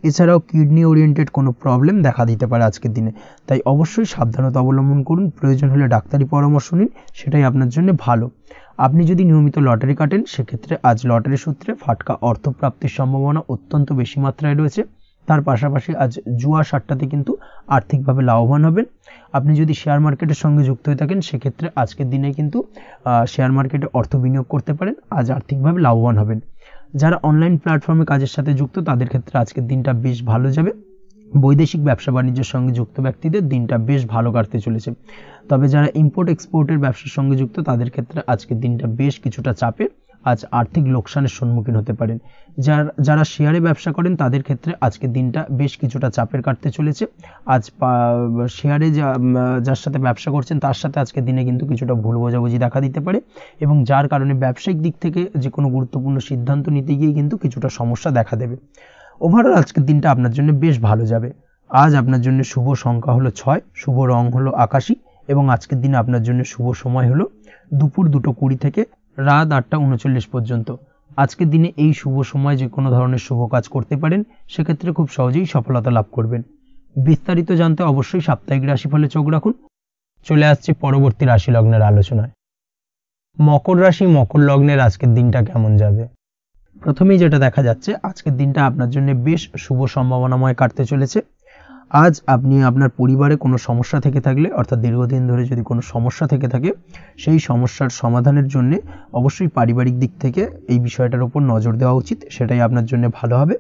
এছাড়াও কিডনি ওরিয়েন্টেড কোনো প্রবলেম দেখা দিতে পারে আজকের দিনে। তাই অবশ্যই সাবধানতা অবলম্বন করুন, প্রয়োজন হলে ডাক্তারি পরামর্শ নিন, সেটাই আপনার জন্য ভালো। আপনি যদি নিয়মিত লটারি কাটেন, সেক্ষেত্রে আজ লটারি সূত্রে ফাটকা অর্থপ্রাপ্তির সম্ভাবনা অত্যন্ত বেশি মাত্রায় রয়েছে। তার পাশাপাশি আজ জুয়া সাট্টাতে কিন্তু আর্থিকভাবে লাভবান হবেন। আপনি যদি শেয়ার মার্কেটের সঙ্গে যুক্ত হয়ে থাকেন, সেক্ষেত্রে আজকের দিনে কিন্তু শেয়ার মার্কেটে অর্থ বিনিয়োগ করতে পারেন, আজ আর্থিকভাবে লাভবান হবেন। যারা অনলাইন প্ল্যাটফর্মে কাজের সাথে যুক্ত, তাদের ক্ষেত্রে আজকের দিনটা বেশ ভালো যাবে। বৈদেশিক ব্যবসা বাণিজ্যের সঙ্গে যুক্ত ব্যক্তিদের দিনটা বেশ ভালো কাটতে চলেছে। তবে যারা ইম্পোর্ট এক্সপোর্টের ব্যবসার সঙ্গে যুক্ত, তাদের ক্ষেত্রে আজকের দিনটা বেশ কিছুটা চাপের। আজ আর্থিক লোকসানের সম্মুখীন হতে পারেন। যারা শেয়ারে ব্যবসা করেন, তাদের ক্ষেত্রে আজকের দিনটা বেশ কিছুটা চাপের কাটতে চলেছে। আজ শেয়ারে যার সাথে ব্যবসা করছেন, তার সাথে আজকের দিনে কিন্তু কিছুটা ভুল বোঝাবুঝি দেখা দিতে পারে, এবং যার কারণে ব্যবসায়িক দিক থেকে যে কোনো গুরুত্বপূর্ণ সিদ্ধান্ত নিতে গিয়ে কিন্তু কিছুটা সমস্যা দেখা দেবে। ওভারঅল আজকের দিনটা আপনার জন্য বেশ ভালো যাবে। আজ আপনার জন্য শুভ সংখ্যা হলো 6, শুভ রং হলো আকাশী, এবং আজকের দিনে আপনার জন্য শুভ সময় হলো দুপুর 2:20 থেকে রাত 8:39 পর্যন্ত। আজকের দিনে এই শুভ সময় যে কোনো ধরনের শুভ কাজ করতে পারেন, সেক্ষেত্রে খুব সহজেই সফলতা লাভ করবেন। বিস্তারিত জানতে অবশ্যই সাপ্তাহিক রাশিফলে চোখ রাখুন। চলে আসছে পরবর্তী রাশি লগ্নের আলোচনায়। মকর রাশি, মকর লগ্নের আজকের দিনটা কেমন যাবে? প্রথমেই যেটা দেখা যাচ্ছে, আজকের দিনটা আপনার জন্য বেশ শুভ সম্ভাবনাময় কাটতে চলেছে। আজ আপনি আপনার পরিবারে কোনো সমস্যা থেকে থাকলে, অর্থাৎ দীর্ঘদিন ধরে যদি কোনো সমস্যা থেকে থাকে, সেই সমস্যার সমাধানের জন্য অবশ্যই পারিবারিক দিক থেকে এই বিষয়টার উপর নজর দেওয়া উচিত, সেটাই আপনার জন্য ভালো হবে।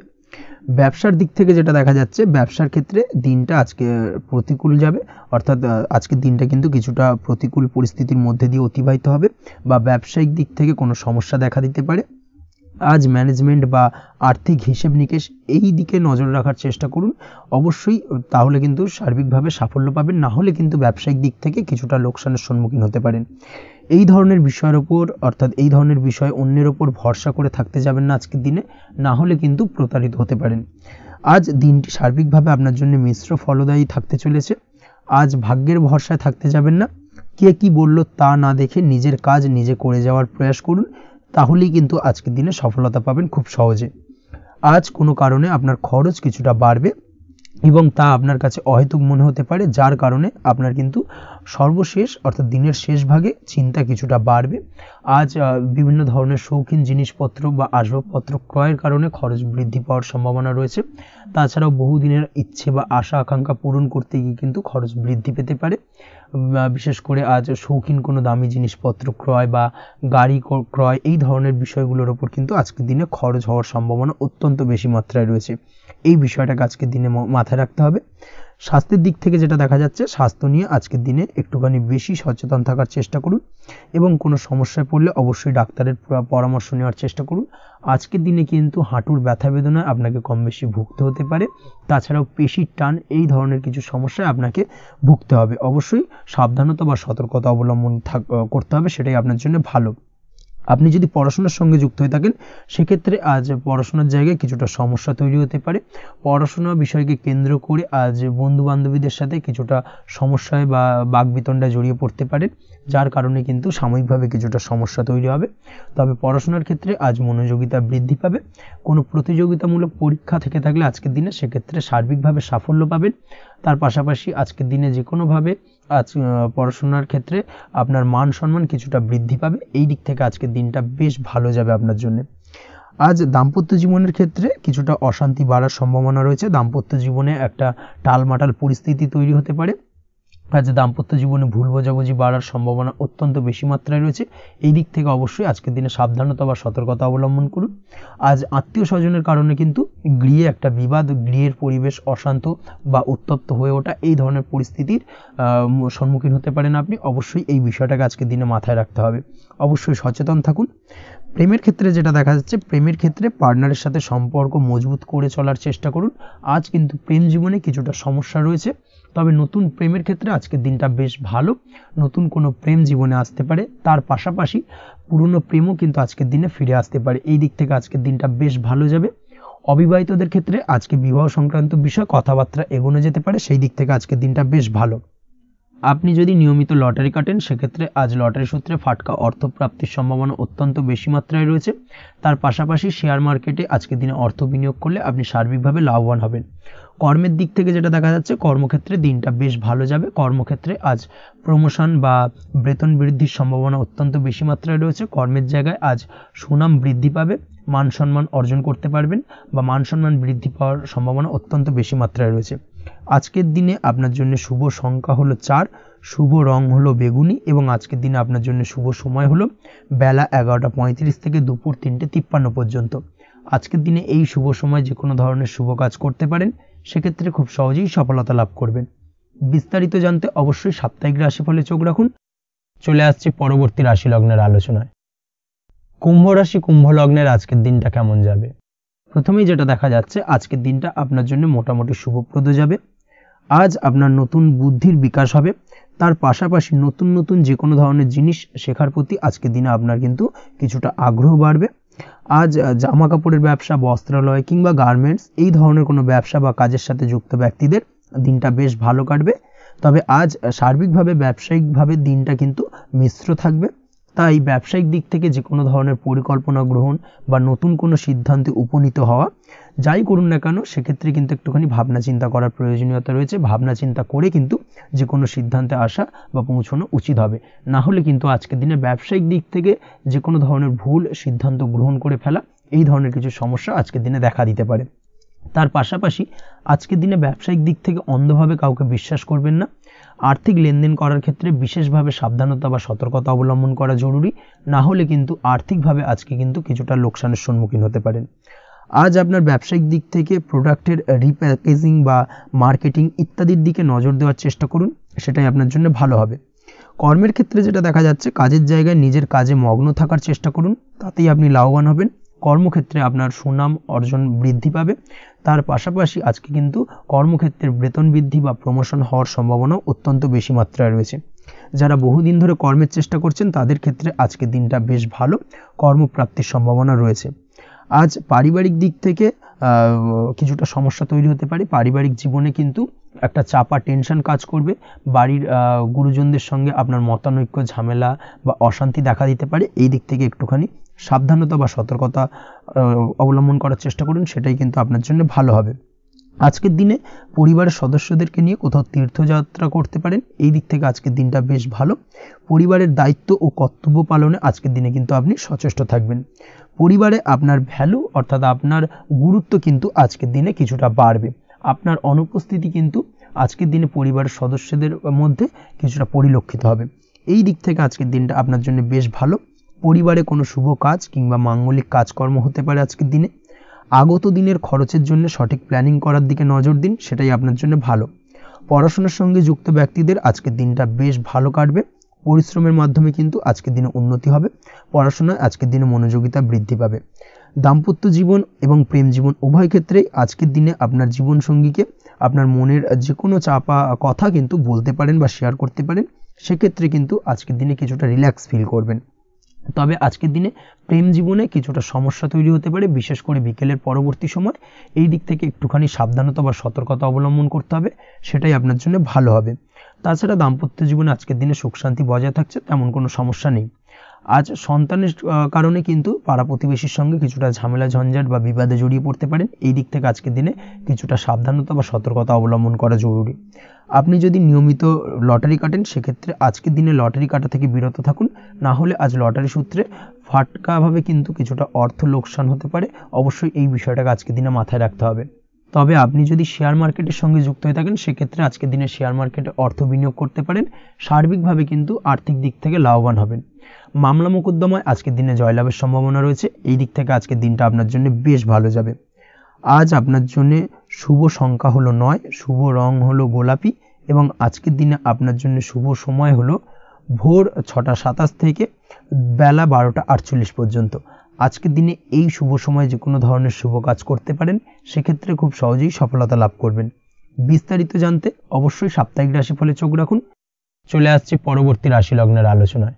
ব্যবসার দিক থেকে যেটা দেখা যাচ্ছে, ব্যবসার ক্ষেত্রে দিনটা আজকে প্রতিকূল যাবে, অর্থাৎ আজকের দিনটা কিন্তু কিছুটা প্রতিকূল পরিস্থিতির মধ্যে দিয়ে অতিবাহিত হবে, বা ব্যবসায়িক দিক থেকে কোনো সমস্যা দেখা দিতে পারে। আজ ম্যানেজমেন্ট বা আর্থিক হিসেব নিকেশ, এই দিকে নজর রাখার চেষ্টা করুন অবশ্যই, তাহলে কিন্তু সার্বিকভাবে সাফল্য পাবেন। না হলে কিন্তু ব্যবসায়িক দিক থেকে কিছুটা লোকসানের সম্মুখীন হতে পারেন। এই ধরনের বিষয়ের ওপর, অর্থাৎ এই ধরনের বিষয় অন্যের ওপর ভরসা করে থাকতে যাবেন না আজকের দিনে, না হলে কিন্তু প্রতারিত হতে পারেন। আজ দিনটি সার্বিকভাবে আপনার জন্য মিশ্র ফলদায়ী থাকতে চলেছে। আজ ভাগ্যের ভরসায় থাকতে যাবেন না। কে কি বলল তা না দেখে নিজের কাজ নিজে করে যাওয়ার প্রয়াস করুন, তাহলেই কিন্তু আজকের দিনে সফলতা পাবেন খুব সহজে। আজ কোনো কারণে আপনার খরচ কিছুটা বাড়বে, এবং তা আপনার কাছে অহেতুক মনে হতে পারে, যার কারণে আপনার কিন্তু সর্বশেষ, অর্থাৎ দিনের শেষ ভাগে চিন্তা কিছুটা বাড়বে। আজ বিভিন্ন ধরনের শৌখিন জিনিসপত্র বা আসবাবপত্র ক্রয়ের কারণে খরচ বৃদ্ধি পাওয়ার সম্ভাবনা রয়েছে। তাছাড়াও বহুদিনের ইচ্ছে বা আশা আকাঙ্ক্ষা পূরণ করতে গিয়ে কিন্তু খরচ বৃদ্ধি পেতে পারে। বিশেষ করে আজ শৌখিন কোনো দামি জিনিসপত্র ক্রয় বা গাড়ি ক্রয়, এই ধরনের বিষয়গুলোর ওপর কিন্তু আজকের দিনে খরচ হওয়ার সম্ভাবনা অত্যন্ত বেশি মাত্রায় রয়েছে। এই বিষয়টাকে আজকের দিনে মাথায় রাখতে হবে। স্বাস্থ্যের দিক থেকে যেটা দেখা যাচ্ছে, স্বাস্থ্য নিয়ে আজকের দিনে একটুখানি বেশি সচেতন থাকার চেষ্টা করুন, এবং কোনো সমস্যায় পড়লে অবশ্যই ডাক্তারের পরামর্শ নেওয়ার চেষ্টা করুন। আজকের দিনে কিন্তু হাঁটুর ব্যথা বেদনায় আপনাকে কম বেশি ভুগতে হতে পারে। তাছাড়াও পেশির টান, এই ধরনের কিছু সমস্যায় আপনাকে ভুগতে হবে। অবশ্যই সাবধানতা বা সতর্কতা অবলম্বন করতে হবে, সেটাই আপনার জন্য ভালো। আপনি যদি পড়াশোনার সঙ্গে যুক্ত হয়ে থাকেন সেক্ষেত্রে আজ পড়াশোনার জায়গায় কিছুটা সমস্যা তৈরি হতে পারে। পড়াশোনা বিষয়কে কেন্দ্র করে আজ বন্ধু বান্ধবীদের সাথে কিছুটা সমস্যায় বা বাকবিতণ্ডায় জড়িয়ে পড়তে পারেন, যার কারণে কিন্তু সাময়িকভাবে কিছুটা সমস্যা তৈরি হবে। তবে পড়াশোনার ক্ষেত্রে আজ মনোযোগিতা বৃদ্ধি পাবে। কোনো প্রতিযোগিতামূলক পরীক্ষা থেকে থাকলে আজকের দিনে সেক্ষেত্রে সার্বিকভাবে সাফল্য পাবেন। তার পাশাপাশি আজকের দিনে যে কোনোভাবে আজ পড়াশোনার ক্ষেত্রে আপনার মান সম্মান কিছুটা বৃদ্ধি পাবে। এই দিক থেকে আজকের দিনটা বেশ ভালো যাবে আপনার জন্য। আজ দাম্পত্য জীবনের ক্ষেত্রে কিছুটা অশান্তি বাড়ার সম্ভাবনা রয়েছে। দাম্পত্য জীবনে একটা টালমাটাল পরিস্থিতি তৈরি হতে পারে। আজ দাম্পত্য জীবনে ভুল বোঝাবুঝি বাড়ার সম্ভাবনা অত্যন্ত বেশি মাত্রায় রয়েছে। এই দিক থেকে অবশ্যই আজকের দিনে সাবধানতা বা সতর্কতা অবলম্বন করুন। আজ আত্মীয় স্বজনের কারণে কিন্তু গৃহে একটা বিবাদ, গৃহের পরিবেশ অশান্ত বা উত্তপ্ত হয়ে ওঠা, এই ধরনের পরিস্থিতির সম্মুখীন হতে পারেন আপনি। অবশ্যই এই বিষয়টাকে আজকের দিনে মাথায় রাখতে হবে। অবশ্যই সচেতন থাকুন। প্রেমের ক্ষেত্রে যেটা দেখা যাচ্ছে, প্রেমের ক্ষেত্রে পার্টনারের সাথে সম্পর্ক মজবুত করে চলার চেষ্টা করুন। আজ কিন্তু প্রেম জীবনে কিছুটা সমস্যা রয়েছে, তবে নতুন প্রেমের ক্ষেত্রে আজকের দিনটা বেশ ভালো। নতুন কোনো প্রেম জীবনে আসতে পারে, তার পাশাপাশি পুরনো প্রেমও কিন্তু আজকের দিনে ফিরে আসতে পারে। এই দিক থেকে আজকের দিনটা বেশ ভালো যাবে। অবিবাহিতদের ক্ষেত্রে আজকে বিবাহ সংক্রান্ত বিষয় কথাবার্তা এগোনো যেতে পারে, সেই দিক থেকে আজকের দিনটা বেশ ভালো। আপনি যদি নিয়মিত লটারি কাটেন সেক্ষেত্রে আজ লটারি সূত্রে ফাটকা অর্থপ্রাপ্তির সম্ভাবনা অত্যন্ত বেশি মাত্রায় রয়েছে। তার পাশাপাশি শেয়ার মার্কেটে আজকের দিনে অর্থ বিনিয়োগ করলে আপনি সার্বিকভাবে লাভবান হবেন। কর্মের দিক থেকে যেটা দেখা যাচ্ছে, কর্মক্ষেত্রে দিনটা বেশ ভালো যাবে। কর্মক্ষেত্রে আজ প্রমোশন বা বেতন বৃদ্ধির সম্ভাবনা অত্যন্ত বেশি মাত্রায় রয়েছে। কর্মের জায়গায় আজ সুনাম বৃদ্ধি পাবে, মান সম্মান অর্জন করতে পারবেন বা মান সম্মান বৃদ্ধি পাওয়ার সম্ভাবনা অত্যন্ত বেশি মাত্রায় রয়েছে। আজকের দিনে আপনার জন্য শুভ সংখ্যা হলো 4, শুভ রং হলো বেগুনি এবং আজকের দিনে আপনার জন্য শুভ সময় হলো বেলা 11:35 থেকে দুপুর 3:53 পর্যন্ত। আজকের দিনে এই শুভ সময় যে কোনো ধরনের শুভ কাজ করতে পারেন, সেক্ষেত্রে খুব সহজেই সফলতা লাভ করবেন। বিস্তারিত জানতে অবশ্যই সাপ্তাহিক রাশিফলে চোখ রাখুন। চলে আসছে পরবর্তী রাশি লগ্নের আলোচনায়। কুম্ভ রাশি, কুম্ভ লগ্নের আজকের দিনটা কেমন যাবে? প্রথমেই যেটা দেখা যাচ্ছে, আজকের দিনটা আপনার জন্য মোটামুটি শুভপ্রদ যাবে। আজ আপনার নতুন বুদ্ধির বিকাশ হবে। তার পাশাপাশি নতুন নতুন যে কোনো ধরনের জিনিস শেখার প্রতি আজকের দিনে আপনার কিন্তু কিছুটা আগ্রহ বাড়বে। আজ জামা কাপড়ের ব্যবসা, বস্ত্রালয় কিংবা গার্মেন্টস এই ধরনের কোনো ব্যবসা বা কাজের সাথে যুক্ত ব্যক্তিদের দিনটা বেশ ভালো কাটবে। তবে আজ সার্বিকভাবে ব্যবসায়িকভাবে দিনটা কিন্তু মিশ্র থাকবে। তাই ব্যবসায়িক দিক থেকে যে কোনো ধরনের পরিকল্পনা গ্রহণ বা নতুন কোনো সিদ্ধান্তে উপনীত হওয়া, যাই করুন না কেন সেক্ষেত্রে কিন্তু একটুখানি ভাবনা চিন্তা করার প্রয়োজনীয়তা রয়েছে। ভাবনা চিন্তা করে কিন্তু যে কোনো সিদ্ধান্তে আসা বা পৌঁছানো উচিত হবে। না হলে কিন্তু আজকের দিনে ব্যবসায়িক দিক থেকে যে কোনো ধরনের ভুল সিদ্ধান্ত গ্রহণ করে ফেলা, এই ধরনের কিছু সমস্যা আজকের দিনে দেখা দিতে পারে। তার পাশাপাশি আজকের দিনে ব্যবসায়িক দিক থেকে অন্ধভাবে কাউকে বিশ্বাস করবেন না। আর্থিক লেনদেন করার ক্ষেত্রে বিশেষভাবে সাবধানতা বা সতর্কতা অবলম্বন করা জরুরি। না হলে কিন্তু আর্থিকভাবে আজকে কিন্তু কিছুটা লোকসানের সম্মুখীন হতে পারেন। আজ আপনার ব্যবসায়িক দিক থেকে প্রোডাক্টের রিপ্যাকেজিং বা মার্কেটিং ইত্যাদির দিকে নজর দেওয়ার চেষ্টা করুন, সেটাই আপনার জন্য ভালো হবে। কর্মের ক্ষেত্রে যেটা দেখা যাচ্ছে, কাজের জায়গায় নিজের কাজে মগ্ন থাকার চেষ্টা করুন, তাতেই আপনি লাভবান হবেন। কর্মক্ষেত্রে আপনার সুনাম অর্জন বৃদ্ধি পাবে। তার পাশাপাশি আজকে কিন্তু কর্মক্ষেত্রের বেতন বৃদ্ধি বা প্রমোশন হওয়ার সম্ভাবনাও অত্যন্ত বেশি মাত্রায় রয়েছে। যারা বহুদিন ধরে কর্মের চেষ্টা করছেন তাদের ক্ষেত্রে আজকের দিনটা বেশ ভালো, কর্মপ্রাপ্তির সম্ভাবনা রয়েছে। আজ পারিবারিক দিক থেকে কিছুটা সমস্যা তৈরি হতে পারে। পারিবারিক জীবনে কিন্তু একটা চাপা টেনশন কাজ করবে। বাড়ির গুরুজনদের সঙ্গে আপনার মতানৈক্য, ঝামেলা বা অশান্তি দেখা দিতে পারে। এই দিক থেকে একটুখানি সাবধানতা বা সতর্কতা অবলম্বন করার চেষ্টা করুন, সেটাই কিন্তু আপনার জন্য ভালো হবে। আজকের দিনে পরিবারের সদস্যদেরকে নিয়ে কোথাও তীর্থযাত্রা করতে পারেন। এই দিক থেকে আজকের দিনটা বেশ ভালো। পরিবারের দায়িত্ব ও কর্তব্য পালনে আজকের দিনে কিন্তু আপনি সচেষ্ট থাকবেন। পরিবারে আপনার ভ্যালু অর্থাৎ আপনার গুরুত্ব কিন্তু আজকের দিনে কিছুটা বাড়বে। আপনার অনুপস্থিতি কিন্তু আজকের দিনে পরিবারের সদস্যদের মধ্যে কিছুটা পরিলক্ষিত হবে। এই দিক থেকে আজকের দিনটা আপনার জন্য বেশ ভালো। পরিবারে কোনো শুভ কাজ কিংবা মাঙ্গলিক কাজকর্ম হতে পারে আজকের দিনে। আগত দিনের খরচের জন্য সঠিক প্ল্যানিং করার দিকে নজর দিন, সেটাই আপনার জন্য ভালো। পড়াশোনার সঙ্গে যুক্ত ব্যক্তিদের আজকের দিনটা বেশ ভালো কাটবে। পরিশ্রমের মাধ্যমে কিন্তু আজকের দিনে উন্নতি হবে। পড়াশোনায় আজকের দিনে মনোযোগিতা বৃদ্ধি পাবে। দাম্পত্য জীবন এবং প্রেম জীবন উভয় ক্ষেত্রেই আজকের দিনে আপনার জীবনসঙ্গীকে আপনার মনের যে কোনো চাপা কথা কিন্তু বলতে পারেন বা শেয়ার করতে পারেন। সেক্ষেত্রে কিন্তু আজকের দিনে কিছুটা রিল্যাক্স ফিল করবেন। তবে আজকের দিনে প্রেম জীবনে কিছুটা সমস্যা তৈরি হতে পারে, বিশেষ করে বিকেলের পরবর্তী সময়। এই দিক থেকে একটুখানি সাবধানতা বা সতর্কতা অবলম্বন করতে হবে, সেটাই আপনার জন্য ভালো হবে। তাছাড়া দাম্পত্য জীবনে আজকের দিনে সুখ শান্তি বজায় থাকছে, তেমন কোনো সমস্যা নেই। আজ সন্তানের কারণে কিন্তু পাড়া প্রতিবেশীর সঙ্গে কিছুটা ঝামেলা ঝঞ্ঝাট বা বিবাদে জড়িয়ে পড়তে পারেন। এই দিক থেকে আজকের দিনে কিছুটা সাবধানতা বা সতর্কতা অবলম্বন করা জরুরি। আপনি যদি নিয়মিত লটারি কাটেন, সেক্ষেত্রে আজকের দিনে লটারি কাটা থেকে বিরত থাকুন, না হলে আজ লটারি সূত্রে ফাটকাভাবে কিন্তু কিছুটা অর্থ লোকসান হতে পারে। অবশ্যই এই বিষয়টাকে আজকের দিনে মাথায় রাখতে হবে। তবে আপনি যদি শেয়ার মার্কেটের সঙ্গে যুক্ত হয়ে থাকেন, সেক্ষেত্রে আজকের দিনে শেয়ার মার্কেটে অর্থ বিনিয়োগ করতে পারেন। সার্বিকভাবে কিন্তু আর্থিক দিক থেকে লাভবান হবেন। মামলা মোকদ্দমায় আজকের দিনে জয়লাভের সম্ভাবনা রয়েছে। এই দিক থেকে আজকের দিনটা আপনার জন্য বেশ ভালো যাবে। আজ আপনার জন্য শুভ সংখ্যা হলো 9, শুভ রং হলো গোলাপি এবং আজকের দিনে আপনার জন্য শুভ সময় হলো ভোর 6টা 27 থেকে বেলা 12টা 48 পর্যন্ত। আজকের দিনে এই শুভ সময় যে কোনো ধরনের শুভ কাজ করতে পারেন, সেক্ষেত্রে খুব সহজেই সফলতা লাভ করবেন। বিস্তারিত জানতে অবশ্যই সাপ্তাহিক রাশিফলে চোখ রাখুন। চলে আসছে পরবর্তী রাশি লগ্নের আলোচনায়।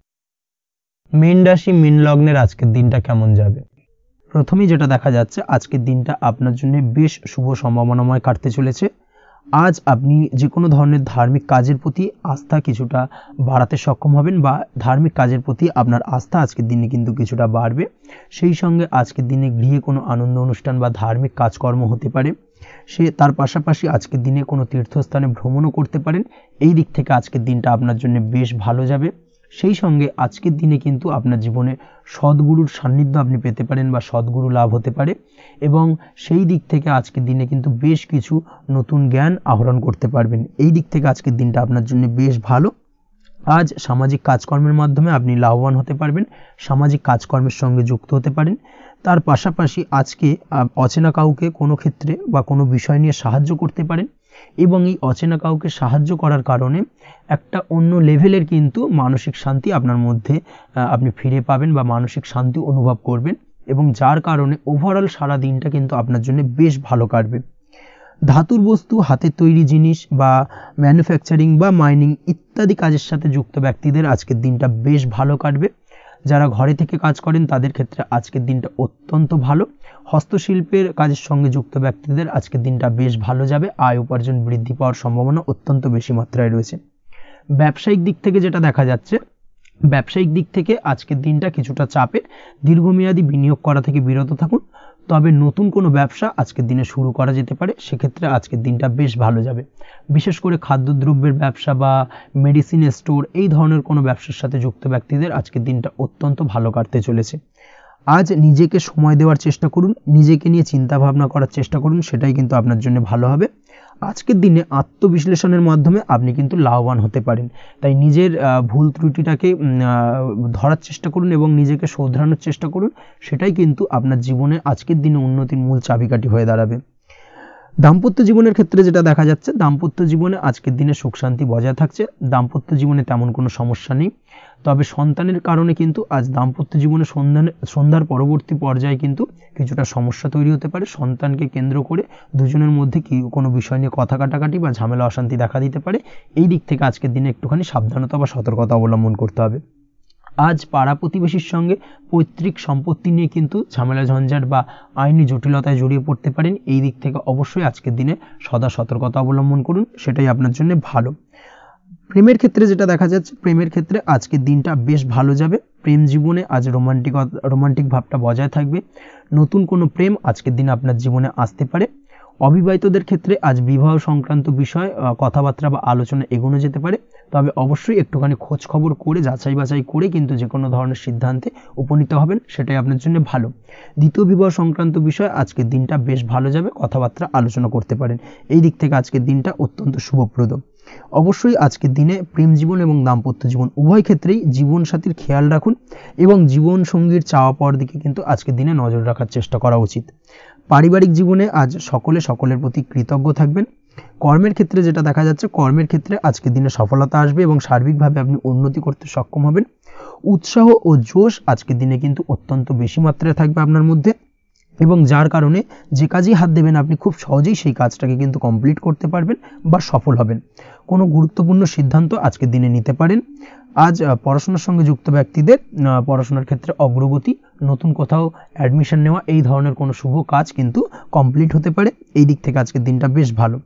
মীন রাশি মীন লগ্নের আজকের দিনটা কেমন যাবে? প্রথমেই যেটা দেখা যাচ্ছে, আজকের দিনটা আপনার জন্য বেশ শুভ সম্ভাবনাময় কাটতে চলেছে। আজ আপনি যে কোনো ধরনের ধার্মিক কাজের প্রতি আস্থা কিছুটা বাড়াতে সক্ষম হবেন, বা ধার্মিক কাজের প্রতি আপনার আস্থা আজকের দিনে কিন্তু কিছুটা বাড়বে। সেই সঙ্গে আজকের দিনে গৃহে কোনো আনন্দ অনুষ্ঠান বা ধার্মিক কাজকর্ম হতে পারে। তার পাশাপাশি আজকের দিনে কোনো তীর্থস্থানে ভ্রমণও করতে পারেন। এই দিক থেকে আজকের দিনটা আপনার জন্য বেশ ভালো যাবে। সেই সঙ্গে আজকের দিনে কিন্তু আপনার জীবনে সদ্গুরুর সান্নিধ্য আপনি পেতে পারেন বা সদ্গুরু লাভ হতে পারে, এবং সেই দিক থেকে আজকের দিনে কিন্তু বেশ কিছু নতুন জ্ঞান আহরণ করতে পারবেন। এই দিক থেকে আজকের দিনটা আপনার জন্য বেশ ভালো। আজ সামাজিক কাজকর্মের মাধ্যমে আপনি লাভবান হতে পারবেন, সামাজিক কাজকর্মের সঙ্গে যুক্ত হতে পারেন। তার পাশাপাশি আজকে অচেনা কাউকে কোনো ক্ষেত্রে বা কোনো বিষয় নিয়ে সাহায্য করতে পারেন, এবং এই অচেনা কাউকে সাহায্য করার কারণে একটা অন্য লেভেলের কিন্তু মানসিক শান্তি আপনার মধ্যে আপনি ফিরে পাবেন বা মানসিক শান্তি অনুভব করবেন, এবং যার কারণে ওভারঅল সারা দিনটা কিন্তু আপনার জন্য বেশ ভালো কাটবে। ধাতুর বস্তু, হাতের তৈরি জিনিস বা ম্যানুফ্যাকচারিং বা মাইনিং ইত্যাদি কাজের সাথে যুক্ত ব্যক্তিদের আজকের দিনটা বেশ ভালো কাটবে। যারা ঘরে থেকে কাজ করেন তাদের ক্ষেত্রে আজকের দিনটা অত্যন্ত ভালো। হস্তশিল্পের কাজের সঙ্গে যুক্ত ব্যক্তিদের আজকের দিনটা বেশ ভালো যাবে। আয় উপার্জন বৃদ্ধি পাওয়ার সম্ভাবনা অত্যন্ত বেশি মাত্রায় রয়েছে। ব্যবসায়িক দিক থেকে যেটা দেখা যাচ্ছে, ব্যবসায়িক দিক থেকে আজকের দিনটা কিছুটা চাপের। দীর্ঘমেয়াদী বিনিয়োগ করা থেকে বিরত থাকুন। তবে নতুন কোনো ব্যবসা আজকের দিনে শুরু করা যেতে পারে, সেক্ষেত্রে আজকের দিনটা বেশ ভালো যাবে। বিশেষ করে খাদ্যদ্রব্যের ব্যবসা বা মেডিসিন স্টোর, এই ধরনের কোনো ব্যবসার সাথে যুক্ত ব্যক্তিদের আজকের দিনটা অত্যন্ত ভালো কাটতে চলেছে। আজ নিজেকে সময় দেওয়ার চেষ্টা করুন, নিজেকে নিয়ে চিন্তা ভাবনা করার চেষ্টা করুন, সেটাই কিন্তু আপনার জন্য ভালো হবে। আজকের দিনে আত্মবিশ্লেষণের মাধ্যমে আপনি কিন্তু লাভবান হতে পারেন। তাই নিজের ভুল ত্রুটিটাকে ধরার চেষ্টা করুন এবং নিজেকে শোধরানোর চেষ্টা করুন, সেটাই কিন্তু আপনার জীবনে আজকের দিনে উন্নতির মূল চাবিকাঠি হয়ে দাঁড়াবে। দাম্পত্য জীবনের ক্ষেত্রে যেটা দেখা যাচ্ছে, দাম্পত্য জীবনে আজকের দিনে সুখ শান্তি বজায় থাকছে। দাম্পত্য জীবনে তেমন কোনো সমস্যা নেই। তবে সন্তানের কারণে কিন্তু আজ দাম্পত্য জীবনে সন্ধ্যার পরবর্তী পর্যায়ে কিন্তু কিছুটা সমস্যা তৈরি হতে পারে। সন্তানকে কেন্দ্র করে দুজনের মধ্যে কোনো বিষয় নিয়ে কথা কাটাকাটি বা ঝামেলা অশান্তি দেখা দিতে পারে। এই দিক থেকে আজকের দিনে একটুখানি সাবধানতা বা সতর্কতা অবলম্বন করতে হবে। আজ পাড়া প্রতিবেশীর সঙ্গে পৈতৃক সম্পত্তি নিয়ে কিন্তু ঝামেলা ঝঞ্ঝাট বা আইনি জটিলতায় জড়িয়ে পড়তে পারেন। এই দিক থেকে অবশ্যই আজকের দিনে সদা সতর্কতা অবলম্বন করুন, সেটাই আপনার জন্য ভালো। প্রেমের ক্ষেত্রে যেটা দেখা যাচ্ছে, প্রেমের ক্ষেত্রে আজকের দিনটা বেশ ভালো যাবে। প্রেম জীবনে আজ রোমান্টিক ভাবটা বজায় থাকবে। নতুন কোনো প্রেম আজকের দিনে আপনার জীবনে আসতে পারে। অবিবাহিতদের ক্ষেত্রে আজ বিবাহ সংক্রান্ত বিষয় কথাবার্তা বা আলোচনা এগোনো যেতে পারে। তবে অবশ্যই একটুখানি খোঁজ খবর করে যাচাই বাছাই করে কিন্তু যে কোনো ধরনের সিদ্ধান্তে উপনীত হবেন, সেটাই আপনার জন্য ভালো। দ্বিতীয় বিবাহ সংক্রান্ত বিষয় আজকের দিনটা বেশ ভালো যাবে, কথাবার্তা আলোচনা করতে পারেন। এই দিক থেকে আজকের দিনটা অত্যন্ত শুভপ্রদ। অবশ্যই আজকের দিনে প্রেম জীবন এবং দাম্পত্য জীবন উভয় ক্ষেত্রেই জীবনসাথীর খেয়াল রাখুন এবং জীবন সঙ্গীর চাওয়া পাওয়ার দিকে কিন্তু আজকের দিনে নজর রাখার চেষ্টা করা উচিত। পারিবারিক জীবনে আজ সকলের প্রতি কৃতজ্ঞ থাকবেন। কর্মের ক্ষেত্রে যেটা দেখা যাচ্ছে, কর্মের ক্ষেত্রে আজকের দিনে সফলতা আসবে এবং সার্বিকভাবে আপনি উন্নতি করতে সক্ষম হবেন। উৎসাহ ও জোশ আজকের দিনে কিন্তু অত্যন্ত বেশি মাত্রায় থাকবে আপনার মধ্যে। এবং যার কারণে যে কাজেই হাত দেবেন আপনি খুব সহজেই সেই কাজটাকে কিন্তু কমপ্লিট করতে পারবেন বা সফল হবেন। কোনো গুরুত্বপূর্ণ সিদ্ধান্ত আজকের দিনে নিতে পারেন। আজ পড়াশোনার সঙ্গে যুক্ত ব্যক্তিদের পড়াশোনার ক্ষেত্রে অগ্রগতি, নতুন কোথাও অ্যাডমিশন নেওয়া, এই ধরনের কোনো শুভ কাজ কিন্তু কমপ্লিট হতে পারে। এই দিক থেকে আজকের দিনটা বেশ ভালো।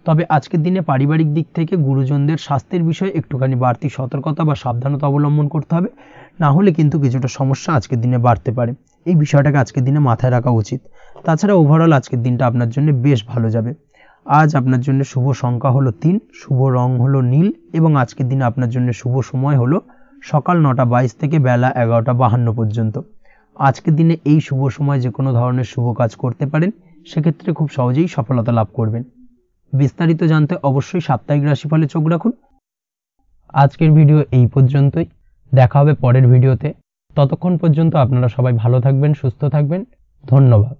তবে আজকের দিনে পারিবারিক দিক থেকে গুরুজনদের স্বাস্থ্যের বিষয়ে একটুখানি বাড়তি সতর্কতা বা সাবধানতা অবলম্বন করতে হবে, না হলে কিন্তু কিছুটা সমস্যা আজকের দিনে বাড়তে পারে। এই বিষয়টাকে আজকের দিনে মাথায় রাখা উচিত। তাছাড়া ওভারঅল আজকের দিনটা আপনার জন্য বেশ ভালো যাবে। আজ আপনার জন্য শুভ সংখ্যা হলো 3, শুভ রং হলো নীল এবং আজকের দিনে আপনার জন্য শুভ সময় হলো সকাল 9:22 থেকে বেলা 11:52 পর্যন্ত। আজকের দিনে এই শুভ সময় যে কোনো ধরনের শুভ কাজ করতে পারেন, সেক্ষেত্রে খুব সহজেই সফলতা লাভ করবেন। বিস্তারিত জানতে অবশ্যই সাপ্তাহিক রাশিফলে চোখ রাখুন। আজকের ভিডিও এই পর্যন্তই, দেখা হবে পরের ভিডিওতে। ততক্ষণ পর্যন্ত আপনারা সবাই ভালো থাকবেন, সুস্থ থাকবেন। ধন্যবাদ।